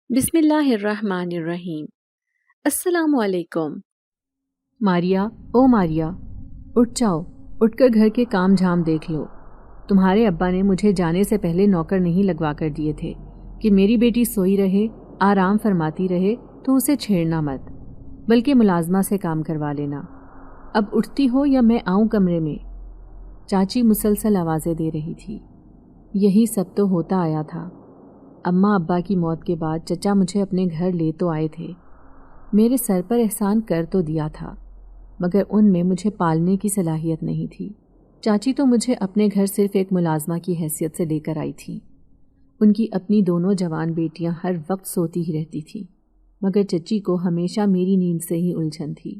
بسم اللہ الرحمن الرحیم۔ السلام علیکم۔ ماریا، او ماریا، اٹھ جاؤ، اٹھ کر گھر کے کام جھام دیکھ لو۔ تمہارے ابا نے مجھے جانے سے پہلے نوکر نہیں لگوا کر دیے تھے کہ میری بیٹی سوئی رہے، آرام فرماتی رہے تو اسے چھیڑنا مت، بلکہ ملازمہ سے کام کروا لینا۔ اب اٹھتی ہو یا میں آؤں کمرے میں؟ چاچی مسلسل آوازیں دے رہی تھی۔ یہی سب تو ہوتا آیا تھا۔ اماں ابا کی موت کے بعد چچا مجھے اپنے گھر لے تو آئے تھے، میرے سر پر احسان کر تو دیا تھا، مگر ان میں مجھے پالنے کی صلاحیت نہیں تھی۔ چاچی تو مجھے اپنے گھر صرف ایک ملازمہ کی حیثیت سے لے کر آئی تھی۔ ان کی اپنی دونوں جوان بیٹیاں ہر وقت سوتی ہی رہتی تھیں، مگر چچی کو ہمیشہ میری نیند سے ہی الجھن تھی،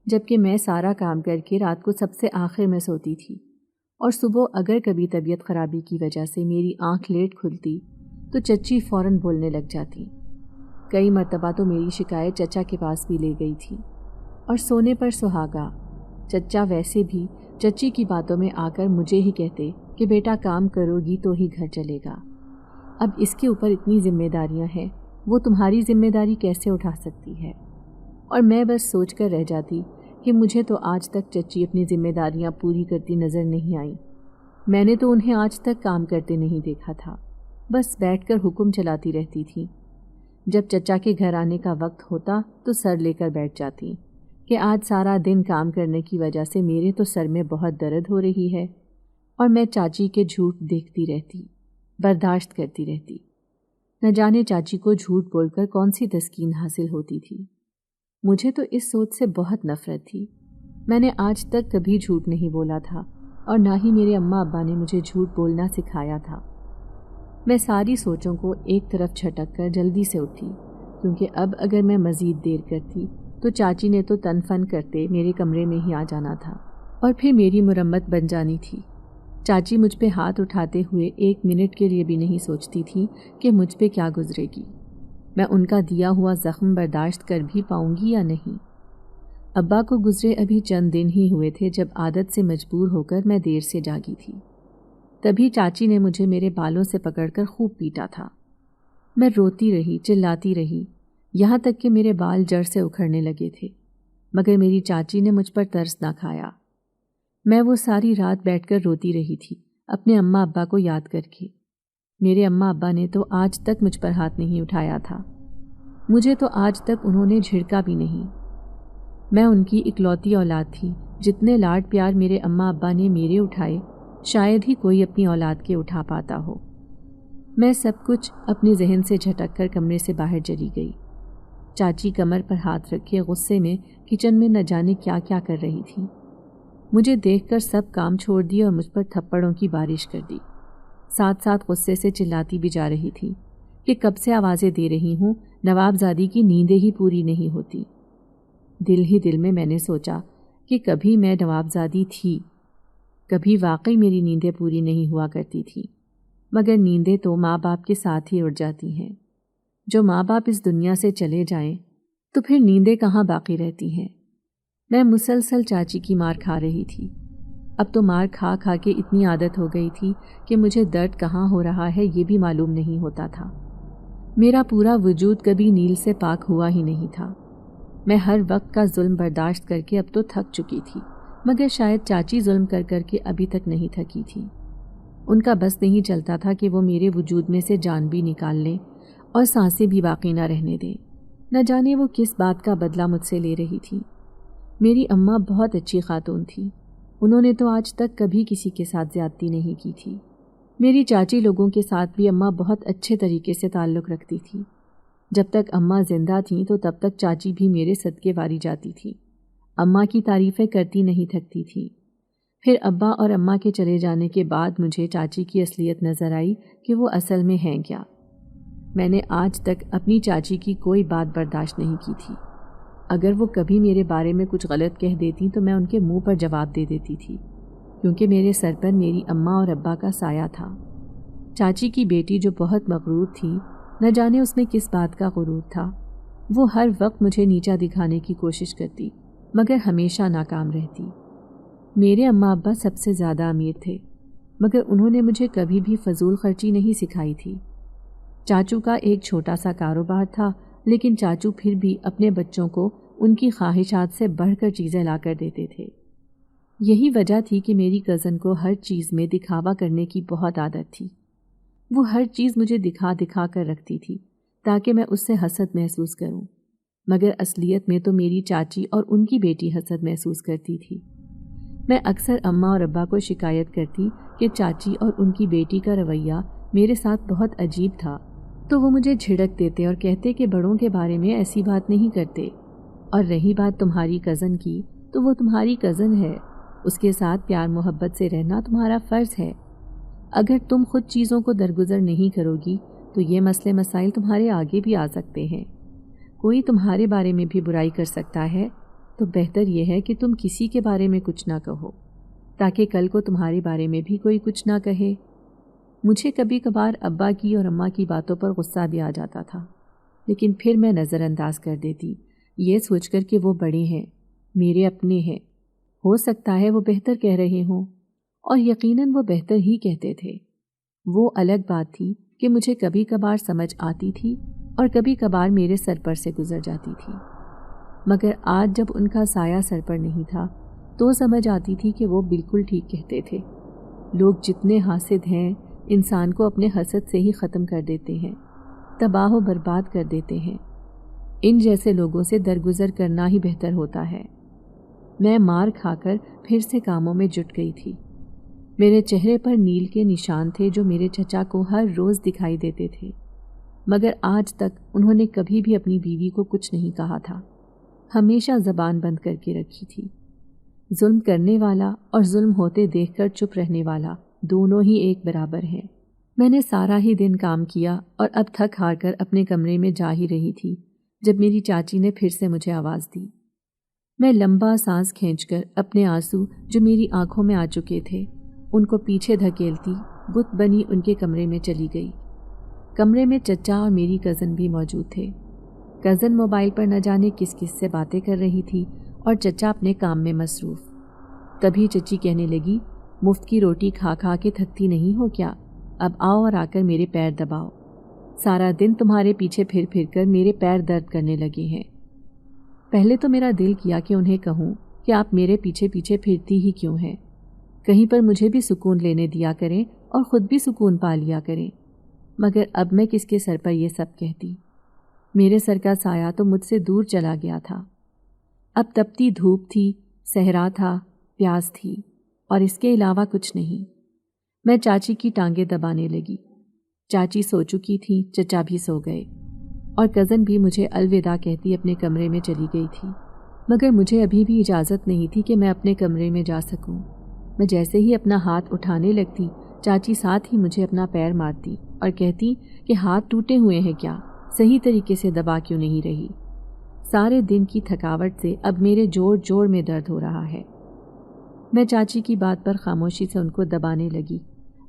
جبکہ میں سارا کام کر کے رات کو سب سے آخر میں سوتی تھی، اور صبح اگر کبھی طبیعت خرابی کی وجہ سے میری آنکھ لیٹ کھلتی تو چچی فوراً بولنے لگ جاتی۔ کئی مرتبہ تو میری شکایت چچا کے پاس بھی لے گئی تھی، اور سونے پر سہاگا۔ چچا ویسے بھی چچی کی باتوں میں آ کر مجھے ہی کہتے کہ بیٹا کام کرو گی تو ہی گھر چلے گا، اب اس کے اوپر اتنی ذمہ داریاں ہیں، وہ تمہاری ذمہ داری کیسے اٹھا سکتی ہے؟ اور میں بس سوچ کر رہ جاتی کہ مجھے تو آج تک چچی اپنی ذمہ داریاں پوری کرتی نظر نہیں آئیں۔ میں نے تو انہیں آج تک کام کرتے نہیں دیکھا تھا، بس بیٹھ کر حکم چلاتی رہتی تھی۔ جب چچا کے گھر آنے کا وقت ہوتا تو سر لے کر بیٹھ جاتی کہ آج سارا دن کام کرنے کی وجہ سے میرے تو سر میں بہت درد ہو رہی ہے، اور میں چاچی کے جھوٹ دیکھتی رہتی، برداشت کرتی رہتی۔ نہ جانے چاچی کو جھوٹ بول کر کون سی تسکین حاصل ہوتی تھی۔ مجھے تو اس سوچ سے بہت نفرت تھی۔ میں نے آج تک کبھی جھوٹ نہیں بولا تھا، اور نہ ہی میرے اماں ابا نے مجھے جھوٹ بولنا سکھایا تھا۔ میں ساری سوچوں کو ایک طرف چھٹک کر جلدی سے اٹھی، کیونکہ اب اگر میں مزید دیر کرتی تو چاچی نے تو تن فن کرتے میرے کمرے میں ہی آ جانا تھا، اور پھر میری مرمت بن جانی تھی۔ چاچی مجھ پہ ہاتھ اٹھاتے ہوئے ایک منٹ کے لیے بھی نہیں سوچتی تھی کہ مجھ پہ کیا گزرے گی، میں ان کا دیا ہوا زخم برداشت کر بھی پاؤں گی یا نہیں۔ ابا کو گزرے ابھی چند دن ہی ہوئے تھے جب عادت سے مجبور ہو کر میں دیر سے جاگی تھی۔ تبھی چاچی نے مجھے میرے بالوں سے پکڑ کر خوب پیٹا تھا۔ میں روتی رہی، چلاتی رہی، یہاں تک کہ میرے بال جڑ سے اکھڑنے لگے تھے، مگر میری چاچی نے مجھ پر ترس نہ کھایا۔ میں وہ ساری رات بیٹھ کر روتی رہی تھی، اپنے اماں ابا کو یاد کر کے۔ میرے اماں ابا نے تو آج تک مجھ پر ہاتھ نہیں اٹھایا تھا، مجھے تو آج تک انہوں نے جھڑکا بھی نہیں۔ میں ان کی اکلوتی اولاد تھی، جتنے لاڈ پیار میرے اماں ابا نے میرے اٹھائے شاید ہی کوئی اپنی اولاد کے اٹھا پاتا ہو۔ میں سب کچھ اپنے ذہن سے جھٹک کر کمرے سے باہر چلی گئی۔ چاچی کمر پر ہاتھ رکھے غصے میں کچن میں نہ جانے کیا کیا کر رہی تھی۔ مجھے دیکھ کر سب کام چھوڑ دیے اور مجھ پر تھپڑوں کی بارش کر دی، ساتھ ساتھ غصے سے چلاتی بھی جا رہی تھی کہ کب سے آوازیں دے رہی ہوں، نوابزادی کی نیندیں ہی پوری نہیں ہوتی۔ دل ہی دل میں میں نے سوچا کہ کبھی میں نوابزادی تھی، کبھی واقعی میری نیندیں پوری نہیں ہوا کرتی تھی، مگر نیندیں تو ماں باپ کے ساتھ ہی اڑ جاتی ہیں۔ جو ماں باپ اس دنیا سے چلے جائیں تو پھر نیندیں کہاں باقی رہتی ہیں۔ میں مسلسل چاچی کی مار کھا رہی تھی۔ اب تو مار کھا کھا کے اتنی عادت ہو گئی تھی کہ مجھے درد کہاں ہو رہا ہے یہ بھی معلوم نہیں ہوتا تھا۔ میرا پورا وجود کبھی نیل سے پاک ہوا ہی نہیں تھا۔ میں ہر وقت کا ظلم برداشت کر کے اب تو تھک چکی تھی، مگر شاید چاچی ظلم کر کر کے ابھی تک نہیں تھکی تھی۔ ان کا بس نہیں چلتا تھا کہ وہ میرے وجود میں سے جان بھی نکال لیں اور سانسیں بھی باقی نہ رہنے دیں۔ نہ جانے وہ کس بات کا بدلہ مجھ سے لے رہی تھی۔ میری اماں بہت اچھی خاتون تھی، انہوں نے تو آج تک کبھی کسی کے ساتھ زیادتی نہیں کی تھی۔ میری چاچی لوگوں کے ساتھ بھی اماں بہت اچھے طریقے سے تعلق رکھتی تھی۔ جب تک اماں زندہ تھیں تو تب تک چاچی بھی میرے صدقے واری جاتی تھی، اماں کی تعریفیں کرتی نہیں تھکتی تھی۔ پھر ابا اور اماں کے چلے جانے کے بعد مجھے چاچی کی اصلیت نظر آئی کہ وہ اصل میں ہیں کیا۔ میں نے آج تک اپنی چاچی کی کوئی بات برداشت نہیں کی تھی۔ اگر وہ کبھی میرے بارے میں کچھ غلط کہہ دیتی تو میں ان کے منہ پر جواب دے دیتی تھی، کیونکہ میرے سر پر میری اماں اور ابا کا سایہ تھا۔ چاچی کی بیٹی جو بہت مغرور تھی، نہ جانے اس میں کس بات کا غرور تھا، وہ ہر وقت مجھے نیچا دکھانے کی کوشش کرتی، مگر ہمیشہ ناکام رہتی۔ میرے اماں ابا سب سے زیادہ امیر تھے، مگر انہوں نے مجھے کبھی بھی فضول خرچی نہیں سکھائی تھی۔ چاچو کا ایک چھوٹا سا کاروبار تھا، لیکن چاچو پھر بھی اپنے بچوں کو ان کی خواہشات سے بڑھ کر چیزیں لا کر دیتے تھے۔ یہی وجہ تھی کہ میری کزن کو ہر چیز میں دکھاوا کرنے کی بہت عادت تھی۔ وہ ہر چیز مجھے دکھا دکھا کر رکھتی تھی تاکہ میں اس سے حسد محسوس کروں، مگر اصلیت میں تو میری چاچی اور ان کی بیٹی حسد محسوس کرتی تھی۔ میں اکثر اماں اور ابا کو شکایت کرتی کہ چاچی اور ان کی بیٹی کا رویہ میرے ساتھ بہت عجیب تھا، تو وہ مجھے جھڑک دیتے اور کہتے کہ بڑوں کے بارے میں ایسی بات نہیں کرتے، اور رہی بات تمہاری کزن کی تو وہ تمہاری کزن ہے، اس کے ساتھ پیار محبت سے رہنا تمہارا فرض ہے۔ اگر تم خود چیزوں کو درگزر نہیں کرو گی تو یہ مسئلے مسائل تمہارے آگے بھی آ سکتے ہیں۔ کوئی تمہارے بارے میں بھی برائی کر سکتا ہے، تو بہتر یہ ہے کہ تم کسی کے بارے میں کچھ نہ کہو، تاکہ کل کو تمہارے بارے میں بھی کوئی کچھ نہ کہے۔ مجھے کبھی کبھار ابا کی اور اماں کی باتوں پر غصہ بھی آ جاتا تھا، لیکن پھر میں نظر انداز کر دیتی، یہ سوچ کر کہ وہ بڑے ہیں، میرے اپنے ہیں، ہو سکتا ہے وہ بہتر کہہ رہے ہوں، اور یقیناً وہ بہتر ہی کہتے تھے۔ وہ الگ بات تھی کہ مجھے کبھی کبھار سمجھ آتی تھی اور کبھی کبھار میرے سر پر سے گزر جاتی تھی، مگر آج جب ان کا سایہ سر پر نہیں تھا تو سمجھ آتی تھی کہ وہ بالکل ٹھیک کہتے تھے۔ لوگ جتنے حاسد ہیں انسان کو اپنے حسد سے ہی ختم کر دیتے ہیں، تباہ و برباد کر دیتے ہیں۔ ان جیسے لوگوں سے درگزر کرنا ہی بہتر ہوتا ہے۔ میں مار کھا کر پھر سے کاموں میں جٹ گئی تھی۔ میرے چہرے پر نیل کے نشان تھے جو میرے چچا کو ہر روز دکھائی دیتے تھے، مگر آج تک انہوں نے کبھی بھی اپنی بیوی کو کچھ نہیں کہا تھا، ہمیشہ زبان بند کر کے رکھی تھی۔ ظلم کرنے والا اور ظلم ہوتے دیکھ کر چپ رہنے والا دونوں ہی ایک برابر ہیں۔ میں نے سارا ہی دن کام کیا اور اب تھک ہار کر اپنے کمرے میں جا ہی رہی تھی جب میری چاچی نے پھر سے مجھے آواز دی۔ میں لمبا سانس کھینچ کر اپنے آنسو جو میری آنکھوں میں آ چکے تھے ان کو پیچھے دھکیلتی بت بنی ان کے کمرے میں چلی گئی۔ کمرے میں چچا اور میری کزن بھی موجود تھے۔ کزن موبائل پر نہ جانے کس کس سے باتیں کر رہی تھی اور چچا اپنے کام میں مصروف۔ تبھی چچی کہنے لگی، مفت کی روٹی کھا کھا کے تھکتی نہیں ہو کیا؟ اب آؤ اور آ کر میرے پیر دباؤ۔ سارا دن تمہارے پیچھے پھر پھر کر میرے پیر درد کرنے لگے ہیں۔ پہلے تو میرا دل کیا کہ انہیں کہوں کہ آپ میرے پیچھے پیچھے پھرتی ہی کیوں ہیں، کہیں پر مجھے بھی سکون لینے دیا کریں اور خود بھی سکون پا لیا کریں، مگر اب میں کس کے سر پر یہ سب کہتی؟ میرے سر کا سایہ تو مجھ سے دور چلا گیا تھا۔ اب تپتی دھوپ تھی، صحرا تھا، پیاس تھی، اور اس کے علاوہ کچھ نہیں۔ میں چاچی کی ٹانگیں دبانے لگی۔ چاچی سو چکی تھی، چچا بھی سو گئے، اور کزن بھی مجھے الوداع کہتی اپنے کمرے میں چلی گئی تھی، مگر مجھے ابھی بھی اجازت نہیں تھی کہ میں اپنے کمرے میں جا سکوں۔ میں جیسے ہی اپنا ہاتھ اٹھانے لگتی، چاچی ساتھ ہی مجھے اپنا پیر مارتی اور کہتی کہ ہاتھ ٹوٹے ہوئے ہیں کیا، صحیح طریقے سے دبا کیوں نہیں رہی؟ سارے دن کی تھکاوٹ سے اب میرے جوڑ جوڑ میں درد ہو رہا ہے۔ میں چاچی کی بات پر خاموشی سے ان کو دبانے لگی،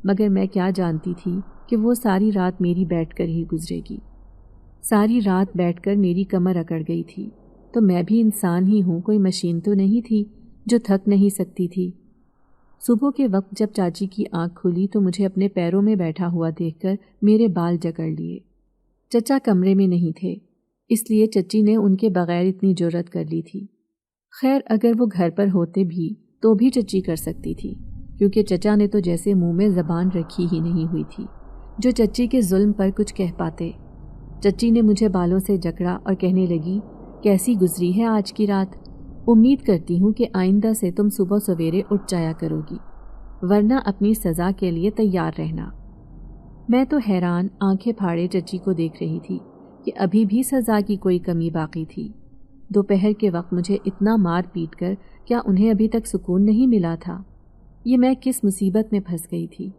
مگر میں کیا جانتی تھی کہ وہ ساری رات میری بیٹھ کر ہی گزرے گی۔ ساری رات بیٹھ کر میری کمر اکڑ گئی تھی، تو میں بھی انسان ہی ہوں، کوئی مشین تو نہیں تھی جو تھک نہیں سکتی تھی۔ صبح کے وقت جب چاچی کی آنکھ کھلی تو مجھے اپنے پیروں میں بیٹھا ہوا دیکھ کر میرے بال جکڑ لیے۔ چچا کمرے میں نہیں تھے، اس لیے چچی نے ان کے بغیر اتنی جرأت کر لی تھی۔ خیر اگر وہ گھر پر ہوتے بھی تو بھی چچی کر سکتی تھی، کیونکہ چچا نے تو جیسے منہ میں زبان رکھی ہی نہیں ہوئی تھی جو چچی کے ظلم پر کچھ کہہ پاتے۔ چچی نے مجھے بالوں سے جکڑا اور کہنے لگی، کیسی گزری ہے آج کی رات؟ امید کرتی ہوں کہ آئندہ سے تم صبح سویرے اٹھ جایا کرو گی، ورنہ اپنی سزا کے لیے تیار رہنا۔ میں تو حیران آنکھیں پھاڑے چچی کو دیکھ رہی تھی کہ ابھی بھی سزا کی کوئی کمی باقی تھی۔ دوپہر کے وقت مجھے اتنا مار پیٹ کر کیا انہیں ابھی تک سکون نہیں ملا تھا؟ یہ میں کس مصیبت میں پھنس گئی تھی؟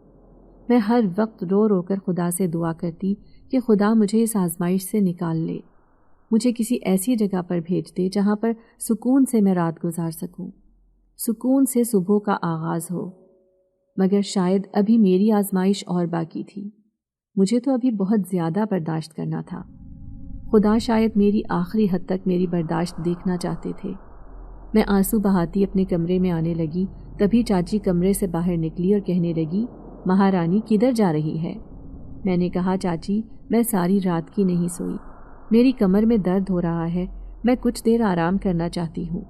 میں ہر وقت رو رو کر خدا سے دعا کرتی کہ خدا مجھے اس آزمائش سے نکال لے، مجھے کسی ایسی جگہ پر بھیج دے جہاں پر سکون سے میں رات گزار سکوں، سکون سے صبح کا آغاز ہو۔ مگر شاید ابھی میری آزمائش اور باقی تھی، مجھے تو ابھی بہت زیادہ برداشت کرنا تھا۔ خدا شاید میری آخری حد تک میری برداشت دیکھنا چاہتے تھے۔ میں آنسو بہاتی اپنے کمرے میں آنے لگی، تبھی چاچی کمرے سے باہر نکلی اور کہنے لگی، مہارانی کدھر جا رہی ہے؟ میں نے کہا چاچی میں ساری رات کی نہیں سوئی، میری کمر میں درد ہو رہا ہے، میں کچھ دیر آرام کرنا چاہتی ہوں۔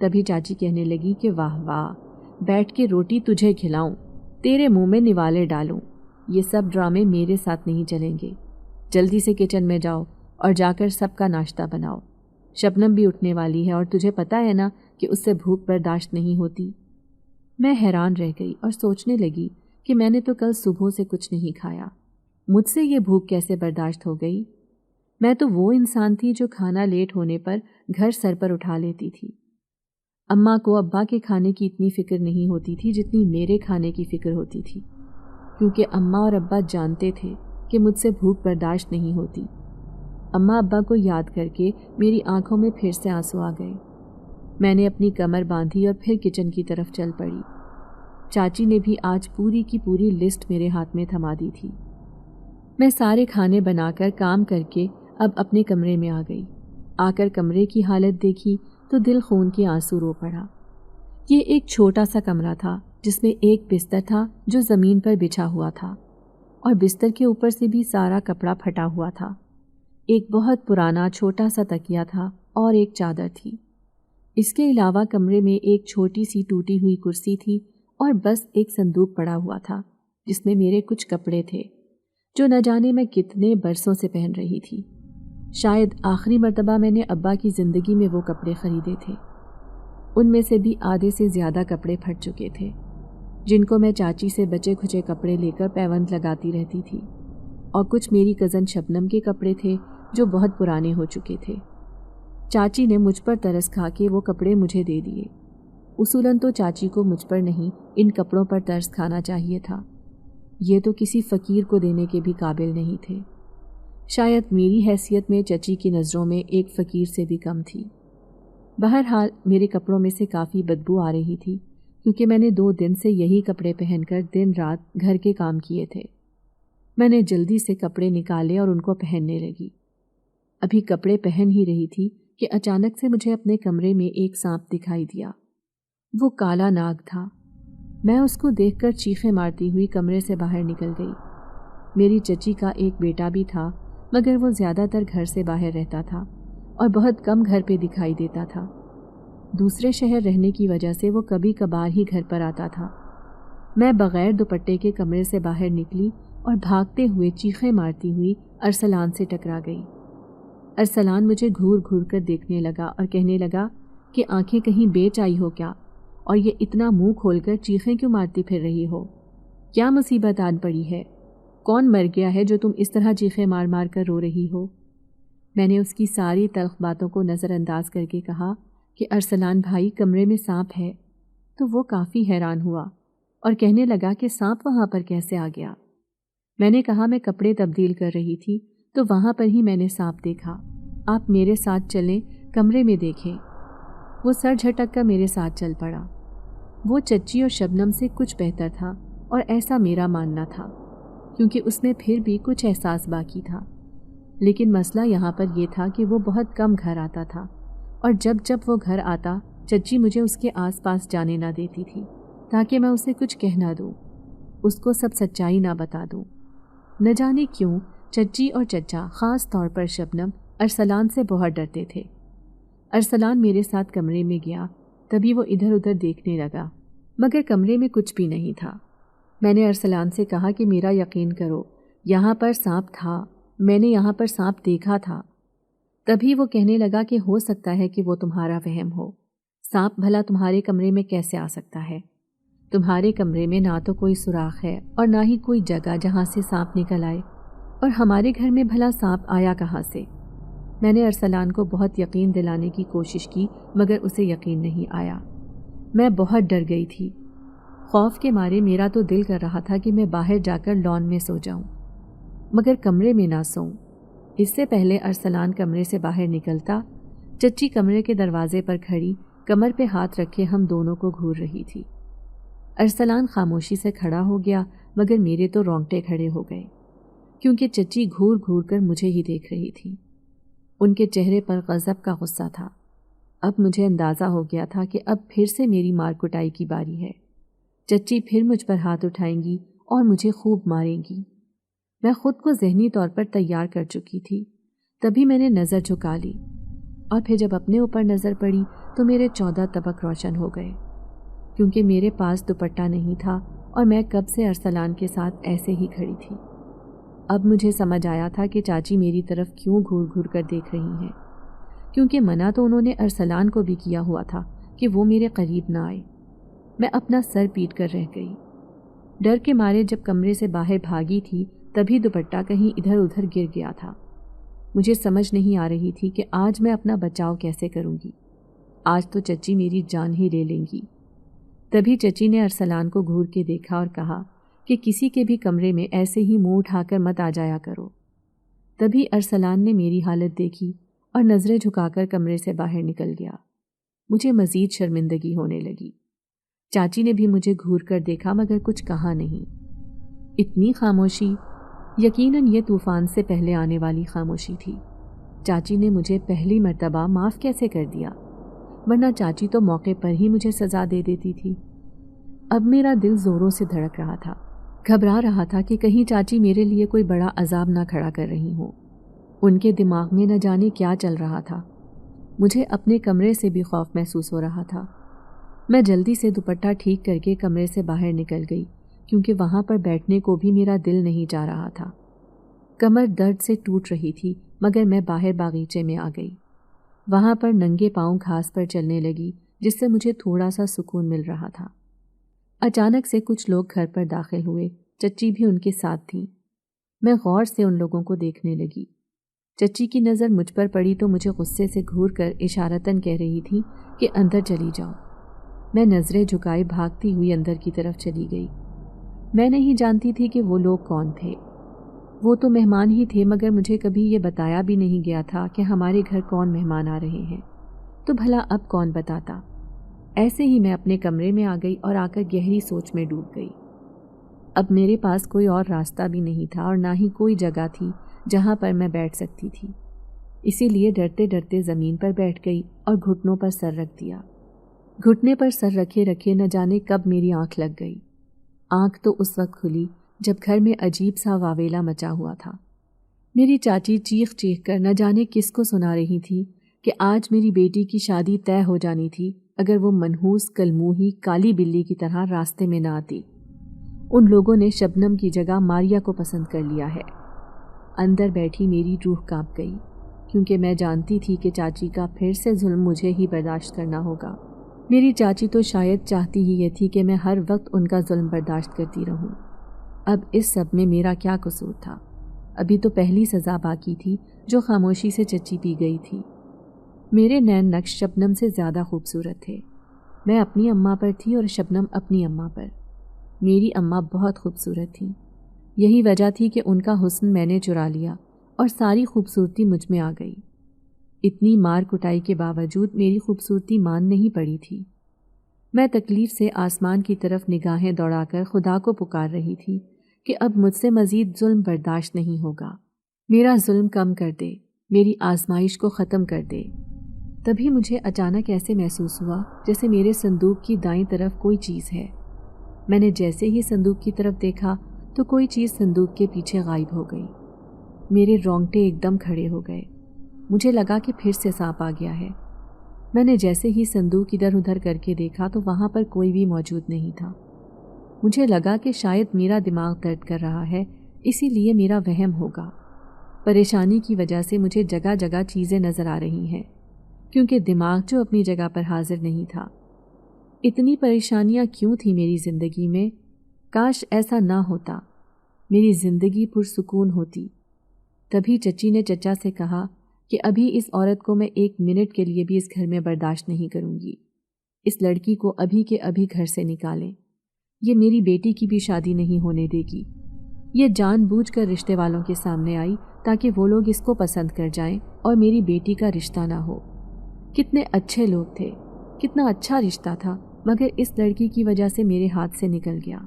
تبھی چاچی کہنے لگی کہ واہ واہ، بیٹھ کے روٹی تجھے کھلاؤں، تیرے منہ میں نوالے ڈالوں، یہ سب ڈرامے میرے ساتھ نہیں چلیں گے۔ جلدی سے کچن میں جاؤ اور جا کر سب کا ناشتہ بناؤ، شبنم بھی اٹھنے والی ہے اور تجھے پتہ ہے نا کہ اس سے بھوک برداشت نہیں ہوتی۔ میں حیران رہ گئی اور سوچنے لگی کہ میں نے تو کل صبح سے کچھ نہیں کھایا، مجھ سے یہ بھوک کیسے برداشت ہو گئی؟ میں تو وہ انسان تھی جو کھانا لیٹ ہونے پر گھر سر پر اٹھا لیتی تھی۔ اماں کو ابا کے کھانے کی اتنی فکر نہیں ہوتی تھی جتنی میرے کھانے کی فکر ہوتی تھی، کیونکہ اماں اور ابا جانتے تھے کہ مجھ سے بھوک برداشت نہیں ہوتی۔ اماں ابا کو یاد کر کے میری آنکھوں میں پھر سے آنسو آ گئے۔ میں نے اپنی کمر باندھی اور پھر کچن کی طرف چل پڑی۔ چاچی نے بھی آج پوری کی پوری لسٹ میرے ہاتھ میں تھما دی تھی۔ میں سارے کھانے بنا کر کام کر کے اب اپنے کمرے میں آ گئی۔ آ کر کمرے کی حالت دیکھی تو دل خون کے آنسو رو پڑا۔ یہ ایک چھوٹا سا کمرہ تھا جس میں ایک بستر تھا جو زمین پر بچھا ہوا تھا، اور بستر کے اوپر سے بھی سارا کپڑا پھٹا ہوا تھا۔ ایک بہت پرانا چھوٹا سا تکیہ تھا اور ایک چادر تھی۔ اس کے علاوہ کمرے میں ایک چھوٹی سی ٹوٹی ہوئی کرسی تھی اور بس ایک صندوق پڑا ہوا تھا جس میں میرے کچھ کپڑے تھے جو نہ جانے میں کتنے برسوں سے پہن رہی تھی۔ شاید آخری مرتبہ میں نے ابا کی زندگی میں وہ کپڑے خریدے تھے۔ ان میں سے بھی آدھے سے زیادہ کپڑے پھٹ چکے تھے، جن کو میں چاچی سے بچے کھچے کپڑے لے کر پیوند لگاتی رہتی تھی، اور کچھ میری کزن شبنم کے کپڑے تھے جو بہت پرانے ہو چکے تھے۔ چاچی نے مجھ پر ترس کھا کے وہ کپڑے مجھے دے دیے۔ اصولاً تو چاچی کو مجھ پر نہیں ان کپڑوں پر ترس کھانا چاہیے تھا، یہ تو کسی فقیر کو دینے کے بھی قابل نہیں تھے۔ شاید میری حیثیت میں چچی کی نظروں میں ایک فقیر سے بھی کم تھی۔ بہرحال میرے کپڑوں میں سے کافی بدبو آ رہی تھی، کیونکہ میں نے 2 دن سے یہی کپڑے پہن کر دن رات گھر کے کام کیے تھے۔ میں نے جلدی سے کپڑے نکالے اور ان کو پہننے لگی۔ ابھی کپڑے پہن ہی رہی تھی کہ اچانک سے مجھے اپنے کمرے میں ایک سانپ دکھائی دیا۔ وہ کالا ناگ تھا۔ میں اس کو دیکھ کر چیخیں مارتی ہوئی کمرے سے باہر نکل گئی۔ میری چچی کا ایک بیٹا بھی تھا، مگر وہ زیادہ تر گھر سے باہر رہتا تھا اور بہت کم گھر پہ دکھائی دیتا تھا۔ دوسرے شہر رہنے کی وجہ سے وہ کبھی کبھار ہی گھر پر آتا تھا۔ میں بغیر دوپٹے کے کمرے سے باہر نکلی اور بھاگتے ہوئے چیخیں مارتی ہوئی ارسلان سے ٹکرا گئی۔ ارسلان مجھے گھور گھور کر دیکھنے لگا اور کہنے لگا کہ آنکھیں کہیں بیچ آئی ہو کیا، اور یہ اتنا منہ کھول کر چیخیں کیوں مارتی پھر رہی ہو؟ کیا مصیبت آن پڑی ہے؟ کون مر گیا ہے جو تم اس طرح چیخیں مار مار کر رو رہی ہو؟ میں نے اس کی ساری تلخ باتوں کو نظر انداز کر کے کہا کہ ارسلان بھائی کمرے میں سانپ ہے۔ تو وہ کافی حیران ہوا اور کہنے لگا کہ سانپ وہاں پر کیسے آ گیا؟ میں نے کہا میں کپڑے تبدیل کر رہی تھی تو وہاں پر ہی میں نے سانپ دیکھا، آپ میرے ساتھ چلیں، کمرے میں دیکھیں۔ وہ سر جھٹک کر میرے ساتھ چل پڑا۔ وہ چچی اور شبنم سے کچھ بہتر تھا، اور ایسا میرا ماننا تھا، کیونکہ اس میں پھر بھی کچھ احساس باقی تھا۔ لیکن مسئلہ یہاں پر یہ تھا کہ وہ بہت کم گھر آتا تھا، اور جب جب وہ گھر آتا چچی مجھے اس کے آس پاس جانے نہ دیتی تھی تاکہ میں اسے کچھ کہہ نہ دوں، اس کو سب سچائی نہ بتا دوں۔ نہ جانے کیوں چچی اور چچا، خاص طور پر شبنم، ارسلان سے بہت ڈرتے تھے۔ ارسلان میرے ساتھ کمرے میں گیا، تبھی وہ ادھر ادھر دیکھنے لگا، مگر کمرے میں کچھ بھی نہیں تھا۔ میں نے ارسلان سے کہا کہ میرا یقین کرو، یہاں پر سانپ تھا، میں نے یہاں پر سانپ دیکھا تھا۔ تبھی وہ کہنے لگا کہ ہو سکتا ہے کہ وہ تمہارا وہم ہو، سانپ بھلا تمہارے کمرے میں کیسے آ سکتا ہے؟ تمہارے کمرے میں نہ تو کوئی سوراخ ہے اور نہ ہی کوئی جگہ جہاں سے سانپ نکل آئے، اور ہمارے گھر میں بھلا سانپ آیا کہاں سے؟ میں نے ارسلان کو بہت یقین دلانے کی کوشش کی، مگر اسے یقین نہیں آیا۔ میں بہت ڈر گئی تھی۔ خوف کے مارے میرا تو دل کر رہا تھا کہ میں باہر جا کر لان میں سو جاؤں، مگر کمرے میں نہ سوؤں۔ اس سے پہلے ارسلان کمرے سے باہر نکلتا، چچی کمرے کے دروازے پر کھڑی کمر پہ ہاتھ رکھے ہم دونوں کو گھور رہی تھی۔ ارسلان خاموشی سے کھڑا ہو گیا، مگر میرے تو رونگٹے کھڑے ہو گئے، کیونکہ چچی گھور گھور کر مجھے ہی دیکھ رہی تھی۔ ان کے چہرے پر غضب کا غصہ تھا۔ اب مجھے اندازہ ہو گیا تھا کہ اب پھر سے میری مار کٹائی کی باری ہے۔ چچی پھر مجھ پر ہاتھ اٹھائیں گی اور مجھے خوب ماریں گی۔ میں خود کو ذہنی طور پر تیار کر چکی تھی، تبھی میں نے نظر جھکا لی، اور پھر جب اپنے اوپر نظر پڑی تو میرے 14 طبق روشن ہو گئے، کیونکہ میرے پاس دوپٹہ نہیں تھا اور میں کب سے ارسلان کے ساتھ ایسے ہی کھڑی تھی۔ اب مجھے سمجھ آیا تھا کہ چاچی میری طرف کیوں گھور گھور کر دیکھ رہی ہیں، کیونکہ منع تو انہوں نے ارسلان کو بھی کیا ہوا تھا کہ وہ میرے قریب نہ آئے۔ میں اپنا سر پیٹ کر رہ گئی۔ ڈر کے مارے جب کمرے سے باہر بھاگی تھی تبھی دوپٹہ کہیں ادھر ادھر گر گیا تھا۔ مجھے سمجھ نہیں آ رہی تھی کہ آج میں اپنا بچاؤ کیسے کروں گی، آج تو چچی میری جان ہی لے لیں گی۔ تبھی چچی نے ارسلان کو گھور کے دیکھا اور کہا کہ کسی کے بھی کمرے میں ایسے ہی منہ اٹھا کر مت آ جایا کرو۔ تبھی ارسلان نے میری حالت دیکھی اور نظریں جھکا کر کمرے سے باہر نکل گیا۔ مجھے مزید شرمندگی ہونے لگی۔ چاچی نے بھی مجھے گھور کر دیکھا مگر کچھ کہا نہیں۔ اتنی خاموشی، یقیناً یہ طوفان سے پہلے آنے والی خاموشی تھی۔ چاچی نے مجھے پہلی مرتبہ معاف کیسے کر دیا، ورنہ چاچی تو موقع پر ہی مجھے سزا دے دیتی تھی۔ اب میرا دل زوروں سے دھڑک رہا تھا، گھبرا رہا تھا کہ کہیں چاچی میرے لیے کوئی بڑا عذاب نہ کھڑا کر رہی ہوں۔ ان کے دماغ میں نہ جانے کیا چل رہا تھا۔ مجھے اپنے کمرے سے بھی خوف محسوس ہو رہا تھا۔ میں جلدی سے دوپٹہ ٹھیک کر کے کمرے سے باہر نکل گئی، کیونکہ وہاں پر بیٹھنے کو بھی میرا دل نہیں چاہ رہا تھا۔ کمر درد سے ٹوٹ رہی تھی مگر میں باہر باغیچے میں آ گئی۔ وہاں پر ننگے پاؤں گھاس پر چلنے لگی، جس سے مجھے تھوڑا سا سکون مل رہا تھا۔ اچانک سے کچھ لوگ گھر پر داخل ہوئے، چچی بھی ان کے ساتھ تھیں۔ میں غور سے ان لوگوں کو دیکھنے لگی۔ چچی کی نظر مجھ پر پڑی تو مجھے غصے سے گھور کر اشارتاً کہہ رہی تھی کہ اندر چلی جاؤ۔ میں نظریں جھکائے بھاگتی ہوئی اندر کی طرف چلی گئی۔ میں نہیں جانتی تھی کہ وہ لوگ کون تھے۔ وہ تو مہمان ہی تھے مگر مجھے کبھی یہ بتایا بھی نہیں گیا تھا کہ ہمارے گھر کون مہمان آ رہے ہیں، تو بھلا اب کون بتاتا۔ ایسے ہی میں اپنے کمرے میں آ گئی اور آ کر گہری سوچ میں ڈوب گئی۔ اب میرے پاس کوئی اور راستہ بھی نہیں تھا اور نہ ہی کوئی جگہ تھی جہاں پر میں بیٹھ سکتی تھی، اسی لیے ڈرتے ڈرتے زمین پر بیٹھ گئی اور گھٹنوں پر سر رکھ دیا۔ گھٹنے پر سر رکھے رکھے نہ جانے کب میری آنکھ لگ گئی۔ آنکھ تو اس وقت کھلی جب گھر میں عجیب سا واویلا مچا ہوا تھا۔ میری چاچی چیخ چیخ کر نہ جانے کس کو سنا رہی تھی کہ آج میری بیٹی کی شادی طے ہو جانی تھی اگر وہ منحوس کلموہی کالی بلی کی طرح راستے میں نہ آتی۔ ان لوگوں نے شبنم کی جگہ ماریا کو پسند کر لیا ہے۔ اندر بیٹھی میری روح کانپ گئی، کیونکہ میں جانتی تھی کہ چاچی کا پھر سے ظلم مجھے ہی برداشت کرنا ہوگا۔ میری چاچی تو شاید چاہتی ہی یہ تھی کہ میں ہر وقت ان کا ظلم برداشت کرتی رہوں۔ اب اس سب میں میرا کیا قصور تھا؟ ابھی تو پہلی سزا باقی تھی جو خاموشی سے چچی پی گئی تھی۔ میرے نین نقش شبنم سے زیادہ خوبصورت تھے۔ میں اپنی اماں پر تھی اور شبنم اپنی اماں پر۔ میری اماں بہت خوبصورت تھیں، یہی وجہ تھی کہ ان کا حسن میں نے چرا لیا اور ساری خوبصورتی مجھ میں آ گئی۔ اتنی مار کٹائی کے باوجود میری خوبصورتی مان نہیں پڑی تھی۔ میں تکلیف سے آسمان کی طرف نگاہیں دوڑا کر خدا کو پکار رہی تھی کہ اب مجھ سے مزید ظلم برداشت نہیں ہوگا، میرا ظلم کم کر دے، میری آزمائش کو ختم کر دے۔ تبھی مجھے اچانک ایسے محسوس ہوا جیسے میرے صندوق کی دائیں طرف کوئی چیز ہے۔ میں نے جیسے ہی صندوق کی طرف دیکھا تو کوئی چیز صندوق کے پیچھے غائب ہو گئی۔ میرے رونگٹے ایک دم کھڑے ہو گئے۔ مجھے لگا کہ پھر سے سانپ آ گیا ہے۔ میں نے جیسے ہی صندوق ادھر ادھر کر کے دیکھا تو وہاں پر کوئی بھی موجود نہیں تھا۔ مجھے لگا کہ شاید میرا دماغ درد کر رہا ہے، اسی لیے میرا وہم ہوگا۔ پریشانی کی وجہ سے مجھے جگہ جگہ چیزیں نظر آ رہی ہیں، کیونکہ دماغ جو اپنی جگہ پر حاضر نہیں تھا۔ اتنی پریشانیاں کیوں تھیں میری زندگی میں؟ کاش ایسا نہ ہوتا، میری زندگی پرسکون ہوتی۔ تبھی چچی نے چچا سے کہا کہ ابھی اس عورت کو میں 1 منٹ کے لیے بھی اس گھر میں برداشت نہیں کروں گی۔ اس لڑکی کو ابھی کے ابھی گھر سے نکالیں، یہ میری بیٹی کی بھی شادی نہیں ہونے دے گی۔ یہ جان بوجھ کر رشتے والوں کے سامنے آئی تاکہ وہ لوگ اس کو پسند کر جائیں اور میری بیٹی کا رشتہ نہ ہو۔ کتنے اچھے لوگ تھے، کتنا اچھا رشتہ تھا، مگر اس لڑکی کی وجہ سے میرے ہاتھ سے نکل گیا۔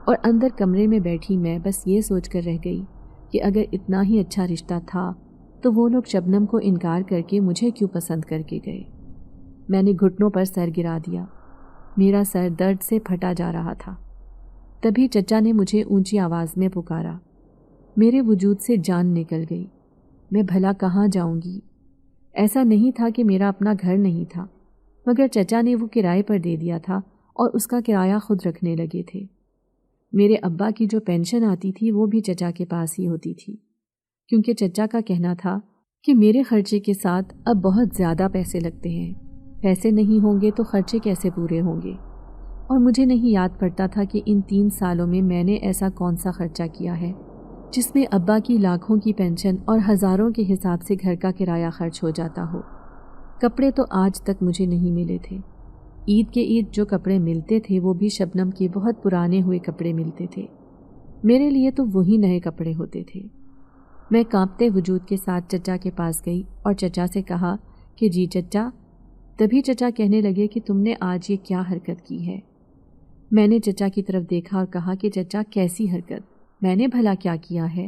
اور اندر کمرے میں بیٹھی میں بس یہ سوچ کر رہ گئی کہ اگر اتنا ہی اچھا رشتہ تھا تو وہ لوگ شبنم کو انکار کر کے مجھے کیوں پسند کر کے گئے؟ میں نے گھٹنوں پر سر گرا دیا، میرا سر درد سے پھٹا جا رہا تھا۔ تبھی چچا نے مجھے اونچی آواز میں پکارا، میرے وجود سے جان نکل گئی۔ میں بھلا کہاں جاؤں گی؟ ایسا نہیں تھا کہ میرا اپنا گھر نہیں تھا، مگر چچا نے وہ کرائے پر دے دیا تھا اور اس کا کرایہ خود رکھنے لگے تھے۔ میرے ابا کی جو پینشن آتی تھی وہ بھی چچا کے پاس ہی ہوتی تھی، کیونکہ چچا کا کہنا تھا کہ میرے خرچے کے ساتھ اب بہت زیادہ پیسے لگتے ہیں، پیسے نہیں ہوں گے تو خرچے کیسے پورے ہوں گے؟ اور مجھے نہیں یاد پڑتا تھا کہ ان 3 سالوں میں میں نے ایسا کون سا خرچہ کیا ہے جس میں ابا کی لاکھوں کی پینشن اور ہزاروں کے حساب سے گھر کا کرایہ خرچ ہو جاتا ہو۔ کپڑے تو آج تک مجھے نہیں ملے تھے۔ عید کے عید جو کپڑے ملتے تھے وہ بھی شبنم کے بہت پرانے ہوئے کپڑے ملتے تھے۔ میرے لیے تو وہی نئے کپڑے ہوتے تھے۔ میں کانپتے وجود کے ساتھ چچا کے پاس گئی اور چچا سے کہا کہ جی چچا۔ تبھی چچا کہنے لگے کہ تم نے آج یہ کیا حرکت کی ہے؟ میں نے چچا کی طرف دیکھا اور کہا کہ چچا کیسی حرکت؟ میں نے بھلا کیا کیا ہے؟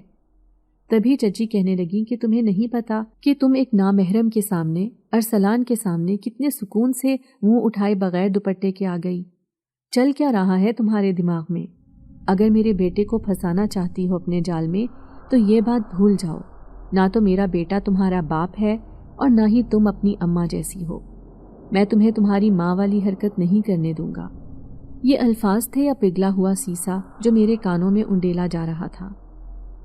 تبھی چچی کہنے لگی کہ تمہیں نہیں پتا کہ تم ایک نامحرم کے سامنے، ارسلان کے سامنے کتنے سکون سے منہ اٹھائے بغیر دوپٹے کے آ گئی؟ چل کیا رہا ہے تمہارے دماغ میں؟ اگر میرے بیٹے کو پھنسانا چاہتی ہو اپنے جال میں تو یہ بات بھول جاؤ، نہ تو میرا بیٹا تمہارا باپ ہے اور نہ ہی تم اپنی اماں جیسی ہو۔ میں تمہیں تمہاری ماں والی حرکت نہیں کرنے دوں گا۔ یہ الفاظ تھے یا پگھلا ہوا سیسا جو میرے کانوں میں انڈیلا جا رہا تھا؟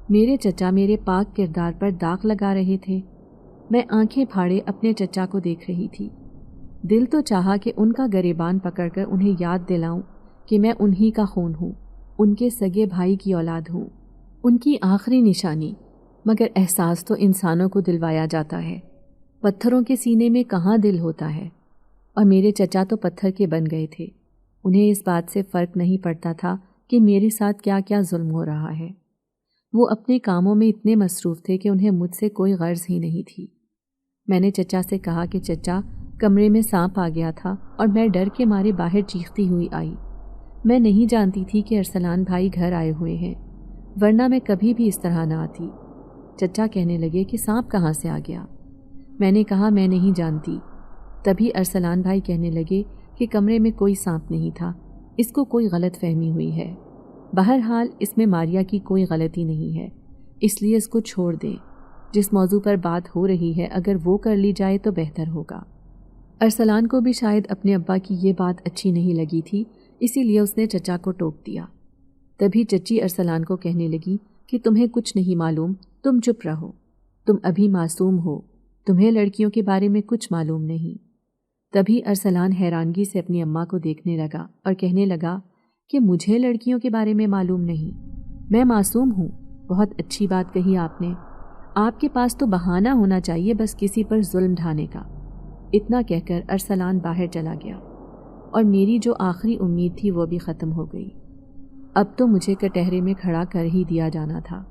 میرے چچا میرے پاک کردار پر داغ لگا رہے تھے۔ میں آنکھیں پھاڑے اپنے چچا کو دیکھ رہی تھی۔ دل تو چاہا کہ ان کا گریبان پکڑ کر انہیں یاد دلاؤں کہ میں انہی کا خون ہوں، ان کے سگے بھائی کی اولاد ہوں، ان کی آخری نشانی، مگر احساس تو انسانوں کو دلوایا جاتا ہے، پتھروں کے سینے میں کہاں دل ہوتا ہے؟ اور میرے چچا تو پتھر کے بن گئے تھے۔ انہیں اس بات سے فرق نہیں پڑتا تھا کہ میرے ساتھ کیا کیا ظلم ہو رہا ہے۔ وہ اپنے کاموں میں اتنے مصروف تھے کہ انہیں مجھ سے کوئی غرض ہی نہیں تھی۔ میں نے چچا سے کہا کہ چچا، کمرے میں سانپ آ گیا تھا اور میں ڈر کے مارے باہر چیختی ہوئی آئی۔ میں نہیں جانتی تھی کہ ارسلان بھائی گھر آئے ہوئے ہیں، ورنہ میں کبھی بھی اس طرح نہ آتی۔ چچا کہنے لگے کہ سانپ کہاں سے آ گیا؟ میں نے کہا میں نہیں جانتی۔ تبھی ارسلان بھائی کہنے لگے کہ کمرے میں کوئی سانپ نہیں تھا، اس کو کوئی غلط فہمی ہوئی ہے۔ بہرحال اس میں ماریا کی کوئی غلطی نہیں ہے، اس لیے اس کو چھوڑ دیں۔ جس موضوع پر بات ہو رہی ہے اگر وہ کر لی جائے تو بہتر ہوگا۔ ارسلان کو بھی شاید اپنے ابا کی یہ بات اچھی نہیں لگی تھی، اسی لیے اس نے چچا کو ٹوک دیا۔ تبھی چچی ارسلان کو کہنے لگی کہ تمہیں کچھ نہیں معلوم، تم چپ رہو، تم ابھی معصوم ہو، تمہیں لڑکیوں کے بارے میں کچھ معلوم نہیں۔ تبھی ارسلان حیرانگی سے اپنی اماں کو دیکھنے لگا اور کہنے لگا کہ مجھے لڑکیوں کے بارے میں معلوم نہیں، میں معصوم ہوں۔ بہت اچھی بات کہی آپ نے، آپ کے پاس تو بہانہ ہونا چاہیے بس کسی پر ظلم ڈھانے کا۔ اتنا کہہ کر ارسلان باہر چلا گیا اور میری جو آخری امید تھی وہ بھی ختم ہو گئی۔ اب تو مجھے کٹہرے میں کھڑا کر ہی دیا جانا تھا۔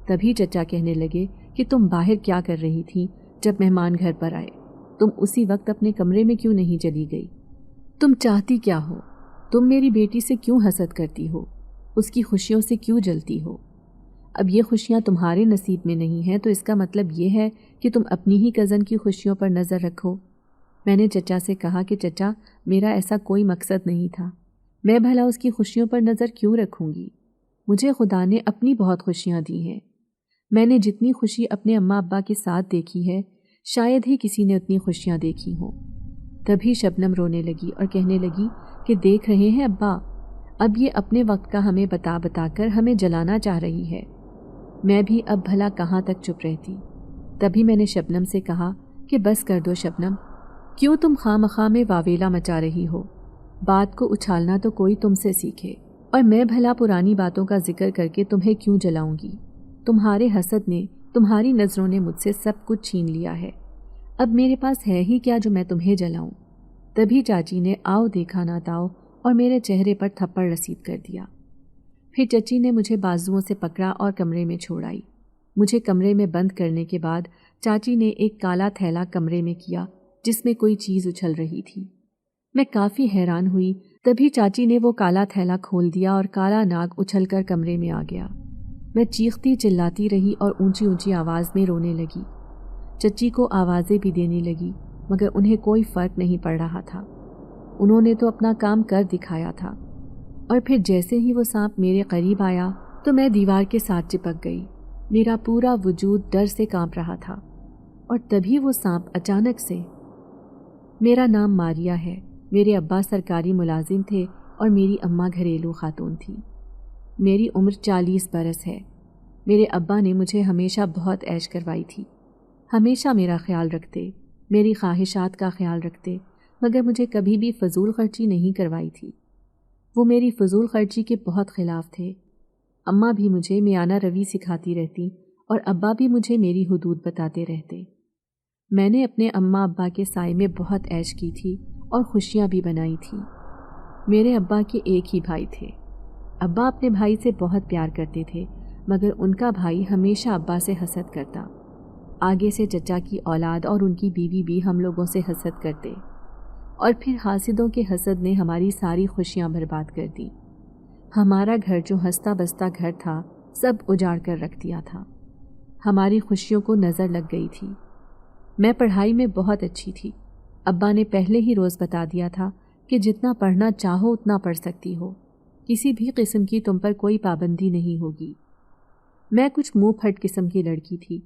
تبھی چچا کہنے لگے کہ تم باہر کیا کر رہی تھی جب مہمان گھر پر آئے؟ تم اسی وقت اپنے کمرے میں کیوں نہیں چلی گئی؟ تم چاہتی کیا ہو؟ تم میری بیٹی سے کیوں حسد کرتی ہو؟ اس کی خوشیوں سے کیوں جلتی ہو؟ اب یہ خوشیاں تمہارے نصیب میں نہیں ہیں تو اس کا مطلب یہ ہے کہ تم اپنی ہی کزن کی خوشیوں پر نظر رکھو۔ میں نے چچا سے کہا کہ چچا، میرا ایسا کوئی مقصد نہیں تھا، میں بھلا اس کی خوشیوں پر نظر کیوں رکھوں گی؟ مجھے خدا نے اپنی بہت خوشیاں دی ہیں۔ میں نے جتنی خوشی اپنے اماں ابا کے ساتھ دیکھی ہے شاید ہی کسی نے اتنی خوشیاں دیکھی ہوں۔ تبھی شبنم رونے لگی اور کہنے لگی کہ دیکھ رہے ہیں ابا، اب یہ اپنے وقت کا ہمیں بتا بتا کر ہمیں جلانا چاہ رہی ہے۔ میں بھی اب بھلا کہاں تک چپ رہتی۔ تبھی میں نے شبنم سے کہا کہ بس کر دو شبنم، کیوں تم خواہ مخواہ میں واویلا مچا رہی ہو؟ بات کو اچھالنا تو کوئی تم سے سیکھے، اور میں بھلا پرانی باتوں کا ذکر کر کے تمہیں کیوں جلاؤں گی؟ تمہارے حسد نے، تمہاری نظروں نے مجھ سے سب کچھ چھین لیا ہے، اب میرے پاس ہے ہی کیا جو میں تمہیں جلاؤں؟ تبھی چاچی نے آؤ دیکھا نہ تاؤ اور میرے چہرے پر تھپڑ رسید کر دیا۔ پھر چچی نے مجھے بازوؤں سے پکڑا اور کمرے میں چھوڑائی۔ مجھے کمرے میں بند کرنے کے بعد چاچی نے ایک کالا تھیلا کمرے میں کیا جس میں کوئی چیز اچھل رہی تھی۔ میں کافی حیران ہوئی، تبھی چاچی نے وہ کالا تھیلا کھول دیا اور کالا ناگ اچھل کر کمرے میں آ گیا۔ میں چیختی چلاتی رہی اور اونچی اونچی آواز میں رونے لگی۔ چچی کو آوازیں بھی دینے لگی مگر انہیں کوئی فرق نہیں پڑ رہا تھا، انہوں نے تو اپنا کام کر دکھایا تھا۔ اور پھر جیسے ہی وہ سانپ میرے قریب آیا تو میں دیوار کے ساتھ چپک گئی میرا پورا وجود ڈر سے کانپ رہا تھا، اور تبھی وہ سانپ اچانک سے… میرا نام ماریا ہے، میرے ابا سرکاری ملازم تھے اور میری اماں گھریلو خاتون تھی۔ میری عمر 40 برس ہے۔ میرے ابا نے مجھے ہمیشہ بہت عیش کروائی تھی، ہمیشہ میرا خیال رکھتے، میری خواہشات کا خیال رکھتے، مگر مجھے کبھی بھی فضول خرچی نہیں کروائی تھی۔ وہ میری فضول خرچی کے بہت خلاف تھے۔ اماں بھی مجھے میانہ روی سکھاتی رہتی اور ابا بھی مجھے میری حدود بتاتے رہتے۔ میں نے اپنے اماں ابا کے سائے میں بہت عیش کی تھی اور خوشیاں بھی بنائی تھیں۔ میرے ابا کے ایک ہی بھائی تھے۔ ابا اپنے بھائی سے بہت پیار کرتے تھے، مگر ان کا بھائی ہمیشہ ابا سے حسد کرتا۔ آگے سے چچا کی اولاد اور ان کی بیوی بھی ہم لوگوں سے حسد کرتے، اور پھر حاسدوں کے حسد نے ہماری ساری خوشیاں برباد کر دی۔ ہمارا گھر جو ہنستا بستا گھر تھا، سب اجاڑ کر رکھ دیا تھا۔ ہماری خوشیوں کو نظر لگ گئی تھی۔ میں پڑھائی میں بہت اچھی تھی۔ ابا نے پہلے ہی روز بتا دیا تھا کہ جتنا پڑھنا چاہو اتنا پڑھ سکتی ہو، کسی بھی قسم کی تم پر کوئی پابندی نہیں ہوگی۔ میں کچھ منہ پھٹ قسم کی لڑکی تھی،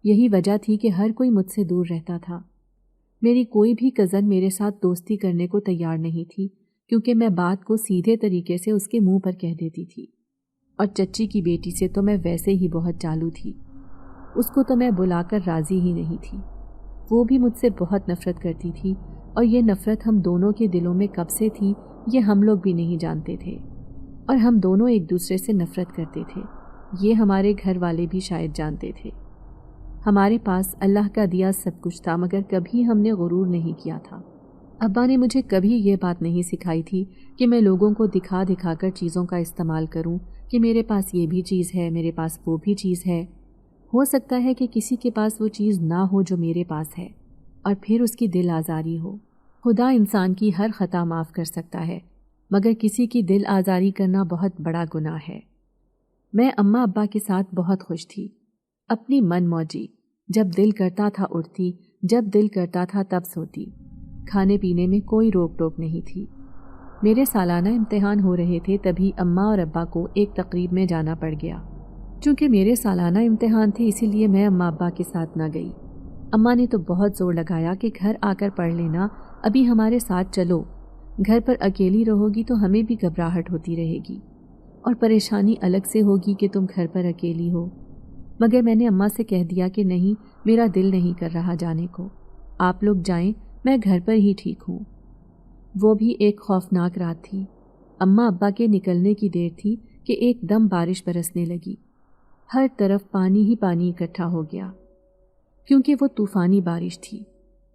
یہی وجہ تھی کہ ہر کوئی مجھ سے دور رہتا تھا۔ میری کوئی بھی کزن میرے ساتھ دوستی کرنے کو تیار نہیں تھی، کیونکہ میں بات کو سیدھے طریقے سے اس کے منہ پر کہہ دیتی تھی، اور چچی کی بیٹی سے تو میں ویسے ہی بہت چالو تھی، اس کو تو میں بلا کر راضی ہی نہیں تھی۔ وہ بھی مجھ سے بہت نفرت کرتی تھی، اور یہ نفرت ہم دونوں کے دلوں میں کب سے تھی یہ ہم لوگ بھی نہیں جانتے تھے، اور ہم دونوں ایک دوسرے سے نفرت کرتے تھے، یہ ہمارے گھر والے بھی شاید جانتے تھے۔ ہمارے پاس اللہ کا دیا سب کچھ تھا، مگر کبھی ہم نے غرور نہیں کیا تھا۔ ابا نے مجھے کبھی یہ بات نہیں سکھائی تھی کہ میں لوگوں کو دکھا دکھا کر چیزوں کا استعمال کروں کہ میرے پاس یہ بھی چیز ہے، میرے پاس وہ بھی چیز ہے۔ ہو سکتا ہے کہ کسی کے پاس وہ چیز نہ ہو جو میرے پاس ہے، اور پھر اس کی دل آزاری ہو۔ خدا انسان کی ہر خطا معاف کر سکتا ہے، مگر کسی کی دل آزاری کرنا بہت بڑا گناہ ہے۔ میں اماں ابا کے ساتھ بہت خوش تھی، اپنی من موجی، جب دل کرتا تھا اٹھتی، جب دل کرتا تھا تب سوتی۔ کھانے پینے میں کوئی روک ٹوک نہیں تھی۔ میرے سالانہ امتحان ہو رہے تھے، تبھی اماں اور ابا کو ایک تقریب میں جانا پڑ گیا۔ چونکہ میرے سالانہ امتحان تھے، اسی لیے میں اماں ابا کے ساتھ نہ گئی۔ اماں نے تو بہت زور لگایا کہ گھر آ کر پڑھ لینا، ابھی ہمارے ساتھ چلو، گھر پر اکیلی رہو گی تو ہمیں بھی گھبراہٹ ہوتی رہے گی، اور پریشانی الگ سے ہوگی کہ تم گھر پر اکیلی ہو۔ مگر میں نے اماں سے کہہ دیا کہ نہیں، میرا دل نہیں کر رہا جانے کو، آپ لوگ جائیں، میں گھر پر ہی ٹھیک ہوں۔ وہ بھی ایک خوفناک رات تھی۔ اماں ابا کے نکلنے کی دیر تھی کہ ایک دم بارش برسنے لگی، ہر طرف پانی ہی پانی اکٹھا ہو گیا، کیونکہ وہ طوفانی بارش تھی،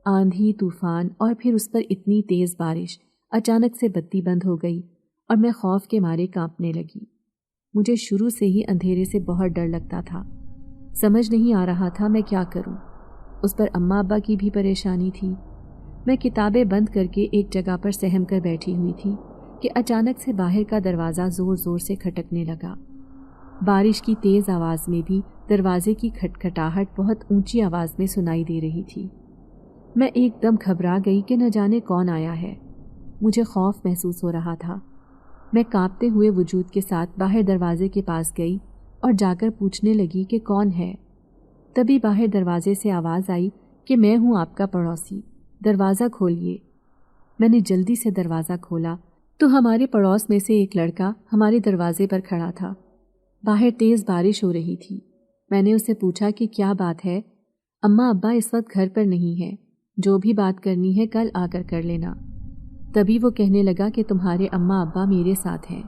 آندھی طوفان، اور پھر اس پر اتنی تیز بارش، اچانک سے بتی بند ہو گئی اور میں خوف کے مارے کانپنے لگی۔ مجھے شروع سے ہی اندھیرے سے بہت ڈر لگتا تھا، سمجھ نہیں آ رہا تھا میں کیا کروں۔ اس پر اماں ابا کی بھی پریشانی تھی۔ میں کتابیں بند کر کے ایک جگہ پر سہم کر بیٹھی ہوئی تھی کہ اچانک سے باہر کا دروازہ زور زور سے کھٹکنے لگا۔ بارش کی تیز آواز میں بھی دروازے کی کھٹکھٹاہٹ بہت اونچی آواز میں سنائی دے رہی تھی۔ میں ایک دم گھبرا گئی کہ نہ جانے کون آیا ہے۔ مجھے خوف محسوس ہو رہا تھا۔ میں کانپتے ہوئے وجود کے ساتھ باہر دروازے کے پاس گئی اور جا کر پوچھنے لگی کہ کون ہے۔ تبھی باہر دروازے سے آواز آئی کہ میں ہوں آپ کا پڑوسی، دروازہ کھولیے۔ میں نے جلدی سے دروازہ کھولا تو ہمارے پڑوس میں سے ایک لڑکا ہمارے دروازے پر کھڑا تھا۔ باہر تیز بارش ہو رہی تھی۔ میں نے اس سے پوچھا کہ کیا بات ہے؟ اماں ابا اس وقت گھر پر نہیں ہے، جو بھی بات کرنی ہے کل آ کر لینا۔ تبھی وہ کہنے لگا کہ تمہارے اماں ابا میرے ساتھ ہیں۔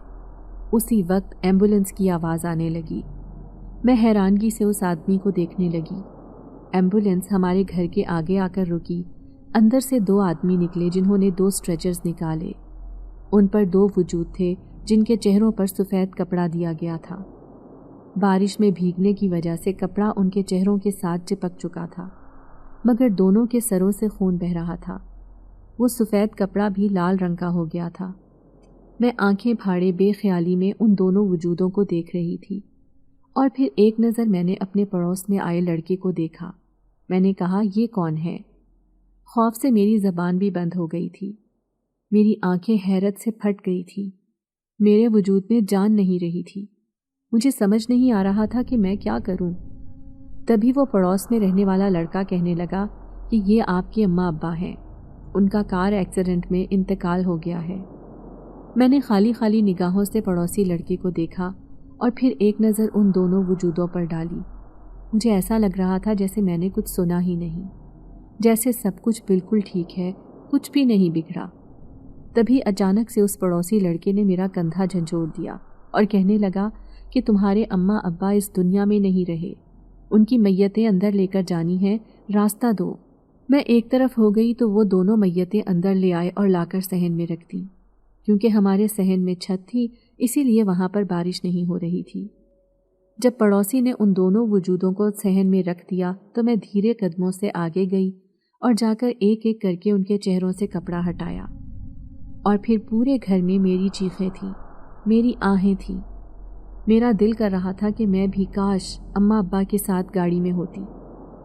اسی وقت ایمبولنس کی آواز آنے لگی۔ میں حیرانگی سے اس آدمی کو دیکھنے لگی۔ ایمبولنس ہمارے گھر کے آگے آ کر رکی۔ اندر سے 2 آدمی نکلے جنہوں نے 2 اسٹریچرز نکالے۔ ان پر 2 وجود تھے جن کے چہروں پر سفید کپڑا دیا گیا تھا۔ بارش میں بھیگنے کی وجہ سے کپڑا ان کے چہروں کے ساتھ چپک چکا تھا، مگر دونوں کے سروں سے خون بہہ رہا تھا۔ وہ سفید کپڑا بھی لال رنگ کا ہو گیا تھا۔ میں آنکھیں پھاڑے بے خیالی میں ان دونوں وجودوں کو دیکھ رہی تھی، اور پھر ایک نظر میں نے اپنے پڑوس میں آئے لڑکے کو دیکھا۔ میں نے کہا یہ کون ہے؟ خوف سے میری زبان بھی بند ہو گئی تھی، میری آنکھیں حیرت سے پھٹ گئی تھی، میرے وجود میں جان نہیں رہی تھی۔ مجھے سمجھ نہیں آ رہا تھا کہ میں کیا کروں۔ تبھی وہ پڑوس میں رہنے والا لڑکا کہنے لگا کہ یہ آپ کے اماں ابا ہیں، ان کا کار ایکسیڈنٹ میں انتقال ہو گیا ہے۔ میں نے خالی خالی نگاہوں سے پڑوسی لڑکے کو دیکھا اور پھر ایک نظر ان دونوں وجودوں پر ڈالی۔ مجھے ایسا لگ رہا تھا جیسے میں نے کچھ سنا ہی نہیں، جیسے سب کچھ بالکل ٹھیک ہے، کچھ بھی نہیں بگڑا۔ تبھی اچانک سے اس پڑوسی لڑکے نے میرا کندھا جھنجھوڑ دیا اور کہنے لگا کہ تمہارے اماں ابا اس دنیا میں نہیں رہے، ان کی میتیں اندر لے کر جانی ہیں، راستہ دو۔ میں ایک طرف ہو گئی تو وہ دونوں میتیں اندر لے آئے اور لا کر صحن میں رکھ دیں۔ کیونکہ ہمارے صحن میں چھت تھی اسی لیے وہاں پر بارش نہیں ہو رہی تھی۔ جب پڑوسی نے ان دونوں وجودوں کو صحن میں رکھ دیا تو میں دھیرے قدموں سے آگے گئی اور جا کر ایک ایک کر کے ان کے چہروں سے کپڑا ہٹایا، اور پھر پورے گھر میں میری چیخیں تھیں، میری آہیں تھیں۔ میرا دل کر رہا تھا کہ میں بھی کاش اماں ابا کے ساتھ گاڑی میں ہوتی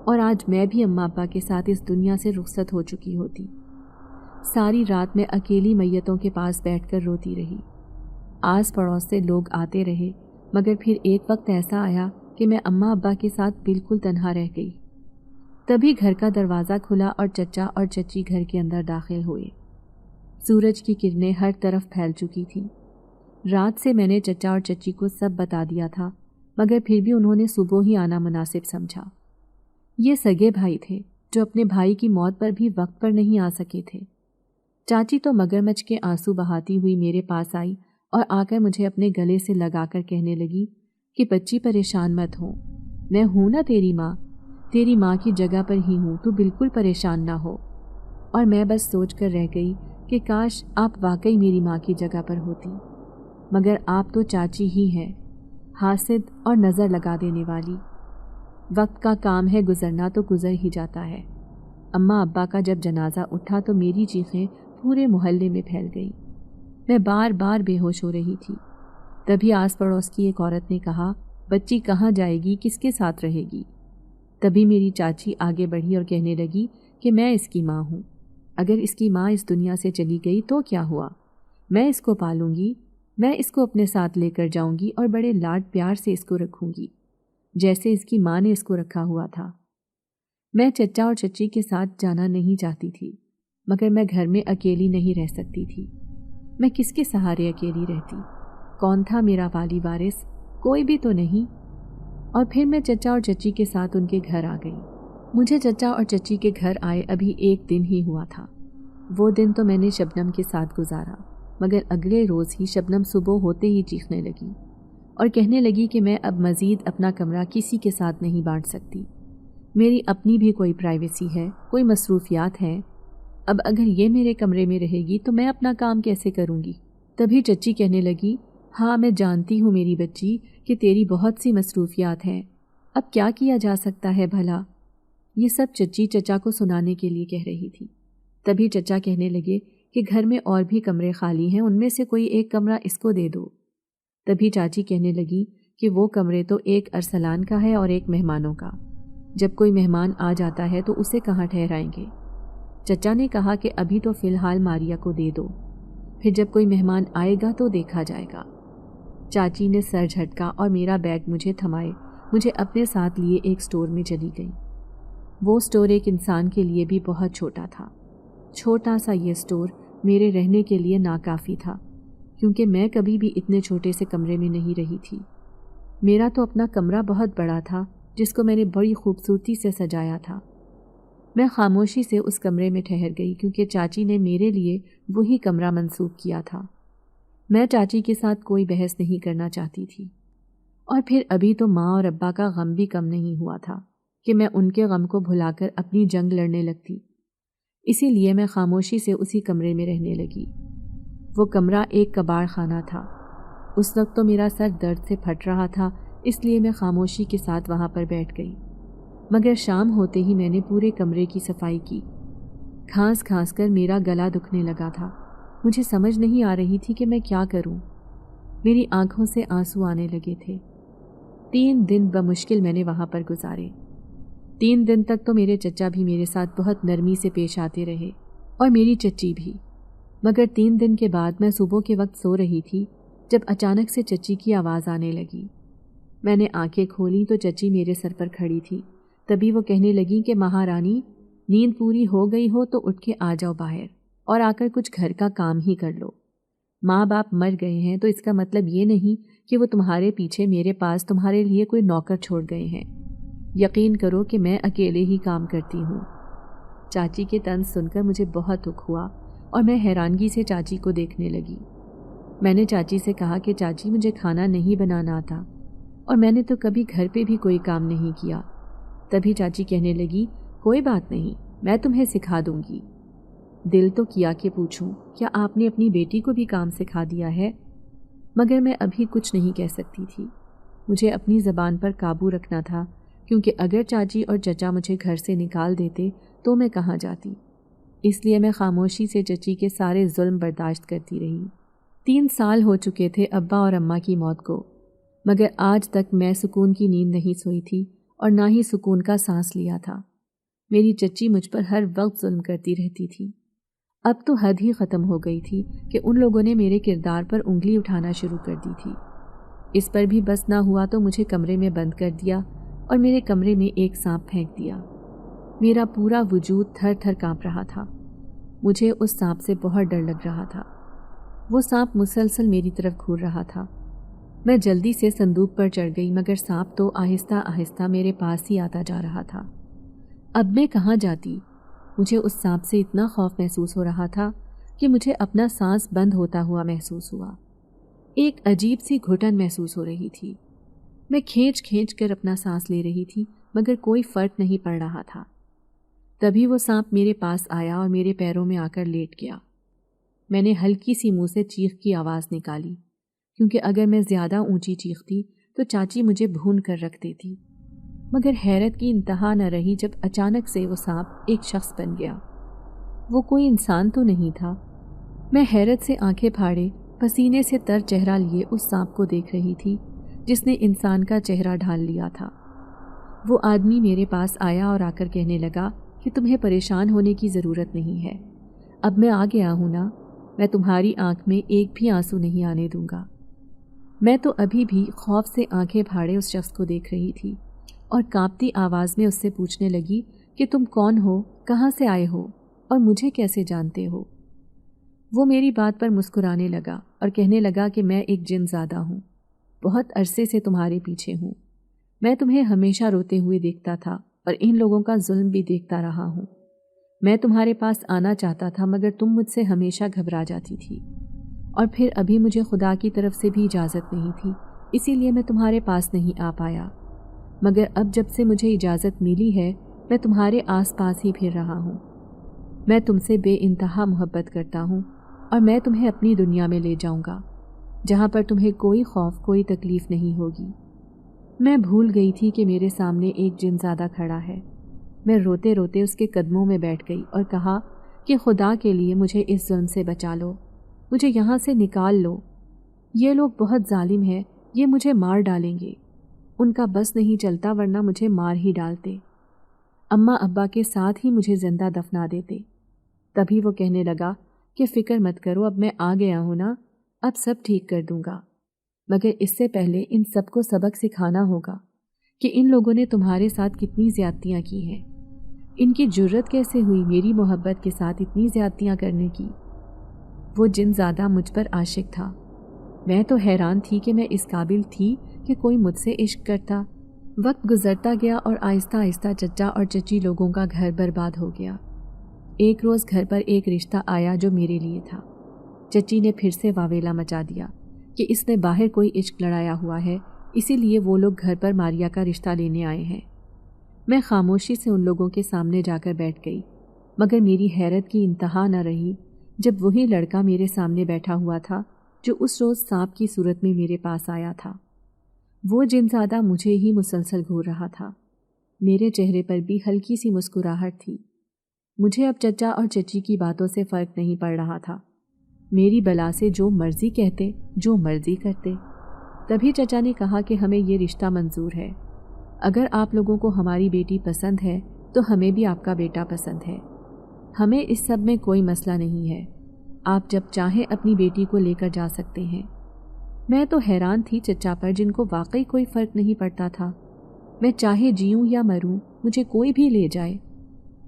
اور آج میں بھی اماں ابا کے ساتھ اس دنیا سے رخصت ہو چکی ہوتی۔ ساری رات میں اکیلی میتوں کے پاس بیٹھ کر روتی رہی۔ آس پڑوس سے لوگ آتے رہے، مگر پھر ایک وقت ایسا آیا کہ میں اماں ابا کے ساتھ بالکل تنہا رہ گئی۔ تبھی گھر کا دروازہ کھلا اور چچا اور چچی گھر کے اندر داخل ہوئے۔ سورج کی کرنیں ہر طرف پھیل چکی تھیں۔ رات سے میں نے چچا اور چچی کو سب بتا دیا تھا، مگر پھر بھی انہوں نے صبح ہی آنا مناسب سمجھا۔ یہ سگے بھائی تھے جو اپنے بھائی کی موت پر بھی وقت پر نہیں آ سکے تھے۔ چاچی تو مگرمچھ کے آنسو بہاتی ہوئی میرے پاس آئی اور آ کر مجھے اپنے گلے سے لگا کر کہنے لگی کہ بچی پریشان مت ہو، میں ہوں نا تیری ماں کی جگہ پر ہی ہوں، تو بالکل پریشان نہ ہو۔ اور میں بس سوچ کر رہ گئی کہ کاش آپ واقعی میری ماں کی جگہ پر ہوتی، مگر آپ تو چاچی ہی ہیں، حاسد اور نظر لگا دینے والی۔ وقت کا کام ہے گزرنا تو گزر ہی جاتا ہے۔ اماں ابا کا جب جنازہ اٹھا تو میری چیخیں پورے محلے میں پھیل گئیں۔ میں بار بار بے ہوش ہو رہی تھی۔ تبھی آس پڑوس کی ایک عورت نے کہا، بچی کہاں جائے گی، کس کے ساتھ رہے گی؟ تبھی میری چاچی آگے بڑھی اور کہنے لگی کہ میں اس کی ماں ہوں، اگر اس کی ماں اس دنیا سے چلی گئی تو کیا ہوا، میں اس کو پالوں گی، میں اس کو اپنے ساتھ لے کر جاؤں گی اور بڑے لاڈ پیار سے اس کو رکھوں گی جیسے اس کی ماں نے اس کو رکھا ہوا تھا۔ میں چچا اور چچی کے ساتھ جانا نہیں چاہتی تھی، مگر میں گھر میں اکیلی نہیں رہ سکتی تھی۔ میں کس کے سہارے اکیلی رہتی؟ کون تھا میرا والی وارث؟ کوئی بھی تو نہیں۔ اور پھر میں چچا اور چچی کے ساتھ ان کے گھر آ گئی۔ مجھے چچا اور چچی کے گھر آئے ابھی ایک دن ہی ہوا تھا۔ وہ دن تو میں نے شبنم کے ساتھ گزارا، مگر اگلے روز ہی شبنم صبح ہوتے ہی چیخنے لگی اور کہنے لگی کہ میں اب مزید اپنا کمرہ کسی کے ساتھ نہیں بانٹ سکتی، میری اپنی بھی کوئی پرائیویسی ہے، کوئی مصروفیات ہیں، اب اگر یہ میرے کمرے میں رہے گی تو میں اپنا کام کیسے کروں گی؟ تبھی چچی کہنے لگی، ہاں میں جانتی ہوں میری بچی کہ تیری بہت سی مصروفیات ہیں، اب کیا کیا جا سکتا ہے بھلا؟ یہ سب چچی چچا کو سنانے کے لیے کہہ رہی تھی۔ تبھی چچا کہنے لگے کہ گھر میں اور بھی کمرے خالی ہیں، ان میں سے کوئی ایک کمرہ اس کو دے دو۔ تبھی چاچی کہنے لگی کہ وہ کمرے تو ایک ارسلان کا ہے اور ایک مہمانوں کا، جب کوئی مہمان آ جاتا ہے تو اسے کہاں ٹھہرائیں گے؟ چچا نے کہا کہ ابھی تو فی الحال ماریا کو دے دو، پھر جب کوئی مہمان آئے گا تو دیکھا جائے گا۔ چاچی نے سر جھٹکا اور میرا بیگ مجھے تھمائے مجھے اپنے ساتھ لیے ایک سٹور میں چلی گئی۔ وہ سٹور ایک انسان کے لیے بھی بہت چھوٹا تھا۔ چھوٹا سا یہ سٹور میرے رہنے کے لیے ناکافی تھا، کیونکہ میں کبھی بھی اتنے چھوٹے سے کمرے میں نہیں رہی تھی۔ میرا تو اپنا کمرہ بہت بڑا تھا جس کو میں نے بڑی خوبصورتی سے سجایا تھا۔ میں خاموشی سے اس کمرے میں ٹھہر گئی کیونکہ چاچی نے میرے لیے وہی کمرہ منسوخ کیا تھا۔ میں چاچی کے ساتھ کوئی بحث نہیں کرنا چاہتی تھی، اور پھر ابھی تو ماں اور ابا کا غم بھی کم نہیں ہوا تھا کہ میں ان کے غم کو بھلا کر اپنی جنگ لڑنے لگتی۔ اسی لیے میں خاموشی سے اسی کمرے میں رہنے لگی۔ وہ کمرہ ایک کباڑ خانہ تھا۔ اس وقت تو میرا سر درد سے پھٹ رہا تھا، اس لیے میں خاموشی کے ساتھ وہاں پر بیٹھ گئی۔ مگر شام ہوتے ہی میں نے پورے کمرے کی صفائی کی۔ کھانس کھانس کر میرا گلا دکھنے لگا تھا۔ مجھے سمجھ نہیں آ رہی تھی کہ میں کیا کروں۔ میری آنکھوں سے آنسو آنے لگے تھے۔ 3 دن بمشکل میں نے وہاں پر گزارے۔ 3 دن تک تو میرے چچا بھی میرے ساتھ بہت نرمی سے پیش آتے رہے اور میری چچی بھی، مگر 3 دن کے بعد میں صبح کے وقت سو رہی تھی جب اچانک سے چچی کی آواز آنے لگی۔ میں نے آنکھیں کھولی تو چچی میرے سر پر کھڑی تھی۔ تبھی وہ کہنے لگی کہ مہارانی، نیند پوری ہو گئی ہو تو اٹھ کے آ جاؤ باہر اور آ کر کچھ گھر کا کام ہی کر لو۔ ماں باپ مر گئے ہیں تو اس کا مطلب یہ نہیں کہ وہ تمہارے پیچھے میرے پاس تمہارے لیے کوئی نوکر چھوڑ گئے ہیں۔ یقین کرو کہ میں اکیلے ہی کام کرتی ہوں۔ چاچی کے طنز سن کر مجھے بہت دکھ ہوا اور میں حیرانگی سے چاچی کو دیکھنے لگی۔ میں نے چاچی سے کہا کہ چاچی مجھے کھانا نہیں بنانا آتا اور میں نے تو کبھی گھر پہ بھی کوئی کام نہیں کیا۔ تبھی چاچی کہنے لگی، کوئی بات نہیں، میں تمہیں سکھا دوں گی۔ دل تو کیا کہ پوچھوں، کیا آپ نے اپنی بیٹی کو بھی کام سکھا دیا ہے؟ مگر میں ابھی کچھ نہیں کہہ سکتی تھی۔ مجھے اپنی زبان پر قابو رکھنا تھا، کیونکہ اگر چاچی اور چچا مجھے گھر سے نکال دیتے تو میں کہاں جاتی۔ اس لیے میں خاموشی سے چچی کے سارے ظلم برداشت کرتی رہی۔ 3 سال ہو چکے تھے ابا اور اماں کی موت کو، مگر آج تک میں سکون کی نیند نہیں سوئی تھی اور نہ ہی سکون کا سانس لیا تھا۔ میری چچی مجھ پر ہر وقت ظلم کرتی رہتی تھی۔ اب تو حد ہی ختم ہو گئی تھی کہ ان لوگوں نے میرے کردار پر انگلی اٹھانا شروع کر دی تھی۔ اس پر بھی بس نہ ہوا تو مجھے کمرے میں بند کر دیا اور میرے کمرے میں ایک سانپ پھینک دیا۔ میرا پورا وجود تھر تھر کانپ رہا تھا۔ مجھے اس سانپ سے بہت ڈر لگ رہا تھا۔ وہ سانپ مسلسل میری طرف گھور رہا تھا۔ میں جلدی سے صندوق پر چڑھ گئی، مگر سانپ تو آہستہ آہستہ میرے پاس ہی آتا جا رہا تھا۔ اب میں کہاں جاتی؟ مجھے اس سانپ سے اتنا خوف محسوس ہو رہا تھا کہ مجھے اپنا سانس بند ہوتا ہوا محسوس ہوا۔ ایک عجیب سی گھٹن محسوس ہو رہی تھی۔ میں کھینچ کھینچ کر اپنا سانس لے رہی تھی، مگر کوئی فرق نہیں پڑ رہا تھا۔ تبھی وہ سانپ میرے پاس آیا اور میرے پیروں میں آ کر لیٹ گیا۔ میں نے ہلکی سی منہ سے چیخ کی آواز نکالی، کیونکہ اگر میں زیادہ اونچی چیختی تو چاچی مجھے بھون کر رکھ دیتی۔ مگر حیرت کی انتہا نہ رہی جب اچانک سے وہ سانپ ایک شخص بن گیا۔ وہ کوئی انسان تو نہیں تھا۔ میں حیرت سے آنکھیں پھاڑے پسینے سے تر چہرہ لیے اس سانپ کو دیکھ رہی تھی جس نے انسان کا چہرہ ڈھال لیا تھا۔ وہ آدمی میرے پاس آیا اور آ کر کہنے لگا کہ تمہیں پریشان ہونے کی ضرورت نہیں ہے، اب میں آ گیا ہوں نا، میں تمہاری آنکھ میں ایک بھی آنسو نہیں آنے دوں گا۔ میں تو ابھی بھی خوف سے آنکھیں پھاڑے اس شخص کو دیکھ رہی تھی اور کانپتی آواز میں اس سے پوچھنے لگی کہ تم کون ہو، کہاں سے آئے ہو اور مجھے کیسے جانتے ہو؟ وہ میری بات پر مسکرانے لگا اور کہنے لگا کہ میں ایک جن زادہ ہوں، بہت عرصے سے تمہارے پیچھے ہوں۔ میں تمہیں ہمیشہ روتے ہوئے دیکھتا تھا اور ان لوگوں کا ظلم بھی دیکھتا رہا ہوں۔ میں تمہارے پاس آنا چاہتا تھا مگر تم مجھ سے ہمیشہ گھبرا جاتی تھی، اور پھر ابھی مجھے خدا کی طرف سے بھی اجازت نہیں تھی، اسی لیے میں تمہارے پاس نہیں آ پایا۔ مگر اب جب سے مجھے اجازت ملی ہے میں تمہارے آس پاس ہی پھر رہا ہوں۔ میں تم سے بے انتہا محبت کرتا ہوں اور میں تمہیں اپنی دنیا میں لے جاؤں گا جہاں پر تمہیں کوئی خوف، کوئی تکلیف نہیں ہوگی۔ میں بھول گئی تھی کہ میرے سامنے ایک جن زادہ کھڑا ہے۔ میں روتے روتے اس کے قدموں میں بیٹھ گئی اور کہا کہ خدا کے لیے مجھے اس ظلم سے بچا لو، مجھے یہاں سے نکال لو۔ یہ لوگ بہت ظالم ہیں، یہ مجھے مار ڈالیں گے۔ ان کا بس نہیں چلتا ورنہ مجھے مار ہی ڈالتے۔ اماں ابا کے ساتھ ہی مجھے زندہ دفنا دیتے۔ تبھی وہ کہنے لگا کہ فکر مت کرو، اب میں آ گیا ہوں نا، اب سب ٹھیک کر دوں گا۔ مگر اس سے پہلے ان سب کو سبق سکھانا ہوگا کہ ان لوگوں نے تمہارے ساتھ کتنی زیادتیاں کی ہیں۔ ان کی جرت کیسے ہوئی میری محبت کے ساتھ اتنی زیادتیاں کرنے کی؟ وہ جن زادہ مجھ پر عاشق تھا۔ میں تو حیران تھی کہ میں اس قابل تھی کہ کوئی مجھ سے عشق کرتا۔ وقت گزرتا گیا اور آہستہ آہستہ چچا اور چچی لوگوں کا گھر برباد ہو گیا۔ ایک روز گھر پر ایک رشتہ آیا جو میرے لیے تھا۔ چچی نے پھر سے واویلا مچا دیا کہ اس نے باہر کوئی عشق لڑایا ہوا ہے، اسی لیے وہ لوگ گھر پر ماریا کا رشتہ لینے آئے ہیں۔ میں خاموشی سے ان لوگوں کے سامنے جا کر بیٹھ گئی، مگر میری حیرت کی انتہا نہ رہی جب وہی لڑکا میرے سامنے بیٹھا ہوا تھا جو اس روز سانپ کی صورت میں میرے پاس آیا تھا۔ وہ جن زادہ مجھے ہی مسلسل گھور رہا تھا۔ میرے چہرے پر بھی ہلکی سی مسکراہٹ تھی۔ مجھے اب چچا اور چچی کی باتوں سے فرق نہیں پڑ رہا تھا۔ میری بلا سے جو مرضی کہتے، جو مرضی کرتے۔ تبھی چچا نے کہا کہ ہمیں یہ رشتہ منظور ہے۔ اگر آپ لوگوں کو ہماری بیٹی پسند ہے تو ہمیں بھی آپ کا بیٹا پسند ہے۔ ہمیں اس سب میں کوئی مسئلہ نہیں ہے۔ آپ جب چاہیں اپنی بیٹی کو لے کر جا سکتے ہیں۔ میں تو حیران تھی چچا پر، جن کو واقعی کوئی فرق نہیں پڑتا تھا۔ میں چاہے جیوں یا مروں، مجھے کوئی بھی لے جائے۔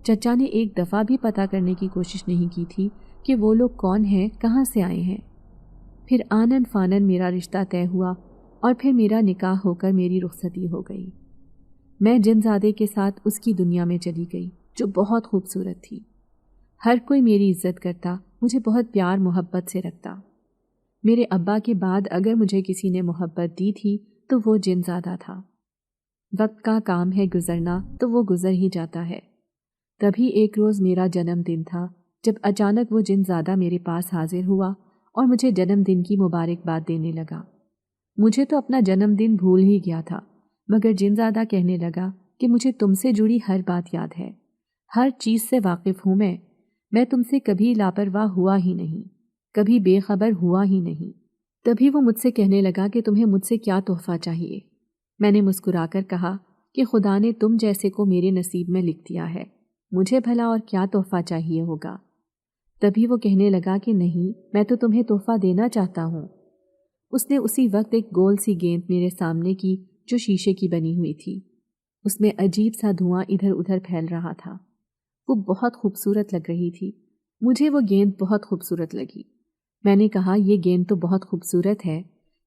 چچا نے ایک دفعہ بھی پتہ کرنے کی کوشش نہیں کی تھی کہ وہ لوگ کون ہیں، کہاں سے آئے ہیں۔ پھر آنن فانن میرا رشتہ طے ہوا اور پھر میرا نکاح ہو کر میری رخصتی ہو گئی۔ میں جنزادے کے ساتھ اس کی دنیا میں چلی گئی جو بہت خوبصورت تھی۔ ہر کوئی میری عزت کرتا، مجھے بہت پیار محبت سے رکھتا۔ میرے ابا کے بعد اگر مجھے کسی نے محبت دی تھی تو وہ جنزادہ تھا۔ وقت کا کام ہے گزرنا تو وہ گزر ہی جاتا ہے۔ تبھی ایک روز میرا جنم دن تھا جب اچانک وہ جنزادہ میرے پاس حاضر ہوا اور مجھے جنم دن کی مبارکباد دینے لگا۔ مجھے تو اپنا جنم دن بھول ہی گیا تھا، مگر جنزادہ کہنے لگا کہ مجھے تم سے جڑی ہر بات یاد ہے، ہر چیز سے واقف ہوں میں تم سے کبھی لاپرواہ ہوا ہی نہیں، کبھی بے خبر ہوا ہی نہیں۔ تبھی وہ مجھ سے کہنے لگا کہ تمہیں مجھ سے کیا تحفہ چاہیے۔ میں نے مسکرا کر کہا کہ خدا نے تم جیسے کو میرے نصیب میں لکھ دیا ہے، مجھے بھلا اور کیا تحفہ چاہیے ہوگا۔ تبھی وہ کہنے لگا کہ نہیں، میں تو تمہیں تحفہ دینا چاہتا ہوں۔ اس نے اسی وقت ایک گول سی گیند میرے سامنے کی جو شیشے کی بنی ہوئی تھی۔ اس میں عجیب سا دھواں ادھر ادھر پھیل رہا تھا۔ وہ بہت خوبصورت لگ رہی تھی، مجھے وہ گیند بہت خوبصورت لگی۔ میں نے کہا یہ گیند تو بہت خوبصورت ہے،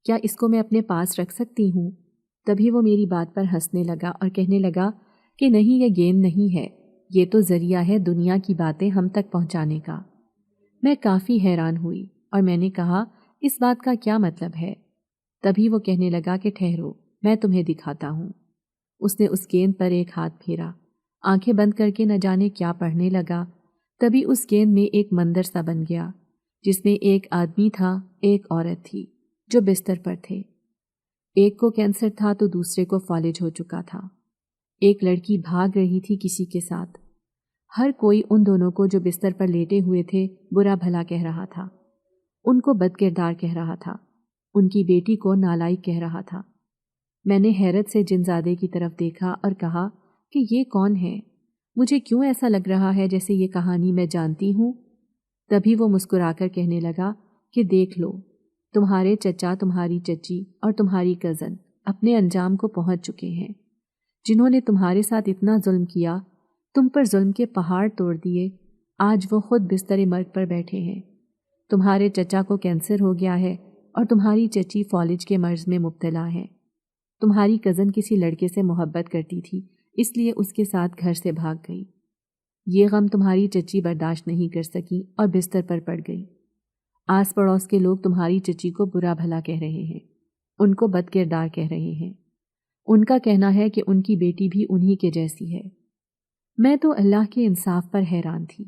کیا اس کو میں اپنے پاس رکھ سکتی ہوں؟ تبھی وہ میری بات پر ہنسنے لگا اور کہنے لگا کہ نہیں، یہ گیند نہیں ہے، یہ تو ذریعہ ہے دنیا کی باتیں ہم تک پہنچانے کا۔ میں کافی حیران ہوئی اور میں نے کہا اس بات کا کیا مطلب ہے؟ تبھی وہ کہنے لگا کہ ٹھہرو، میں تمہیں دکھاتا ہوں۔ اس نے اس گیند پر ایک ہاتھ پھیرا، آنکھیں بند کر کے نہ جانے کیا پڑھنے لگا۔ تبھی اس گیند میں ایک مندر سا بن گیا جس میں ایک آدمی تھا، ایک عورت تھی جو بستر پر تھے۔ ایک کو کینسر تھا تو دوسرے کو فالج ہو چکا تھا۔ ایک لڑکی بھاگ رہی تھی کسی کے ساتھ۔ ہر کوئی ان دونوں کو جو بستر پر لیٹے ہوئے تھے برا بھلا کہہ رہا تھا، ان کو بد کردار کہہ رہا تھا، ان کی بیٹی کو نالائق کہہ رہا تھا۔ میں نے حیرت سے جنزادے کی طرف دیکھا اور کہا کہ یہ کون ہے؟ مجھے کیوں ایسا لگ رہا ہے جیسے یہ کہانی میں جانتی ہوں؟ تبھی وہ مسکرا کر کہنے لگا کہ دیکھ لو، تمہارے چچا، تمہاری چچی اور تمہاری کزن اپنے انجام کو پہنچ چکے ہیں۔ جنہوں نے تمہارے ساتھ اتنا ظلم کیا، تم پر ظلم کے پہاڑ توڑ دیے، آج وہ خود بستر مرگ پر بیٹھے ہیں۔ تمہارے چچا کو کینسر ہو گیا ہے اور تمہاری چچی فالج کے مرض میں مبتلا ہے۔ تمہاری کزن کسی لڑکے سے محبت کرتی تھی، اس لیے اس کے ساتھ گھر سے بھاگ گئی۔ یہ غم تمہاری چچی برداشت نہیں کر سکی اور بستر پر پڑ گئی۔ آس پڑوس کے لوگ تمہاری چچی کو برا بھلا کہہ رہے ہیں، ان کو بد کردار کہہ رہے ہیں۔ ان کا کہنا ہے کہ ان کی بیٹی بھی انہی کے جیسی ہے۔ میں تو اللہ کے انصاف پر حیران تھی۔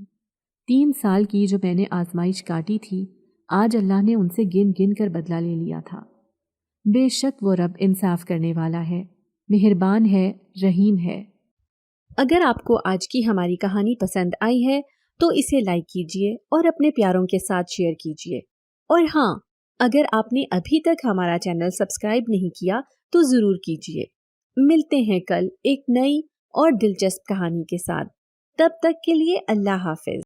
3 سال کی جو میں نے آزمائش کاٹی تھی، آج اللہ نے ان سے گن گن کر بدلہ لے لیا تھا۔ بے شک وہ رب انصاف کرنے والا ہے، مہربان ہے، رحیم ہے۔ اگر آپ کو آج کی ہماری کہانی پسند آئی ہے تو اسے لائک کیجیے اور اپنے پیاروں کے ساتھ شیئر کیجیے، اور ہاں، اگر آپ نے ابھی تک ہمارا چینل سبسکرائب نہیں کیا تو ضرور کیجیے۔ ملتے ہیں کل ایک نئی اور دلچسپ کہانی کے ساتھ، تب تک کے لیے اللہ حافظ۔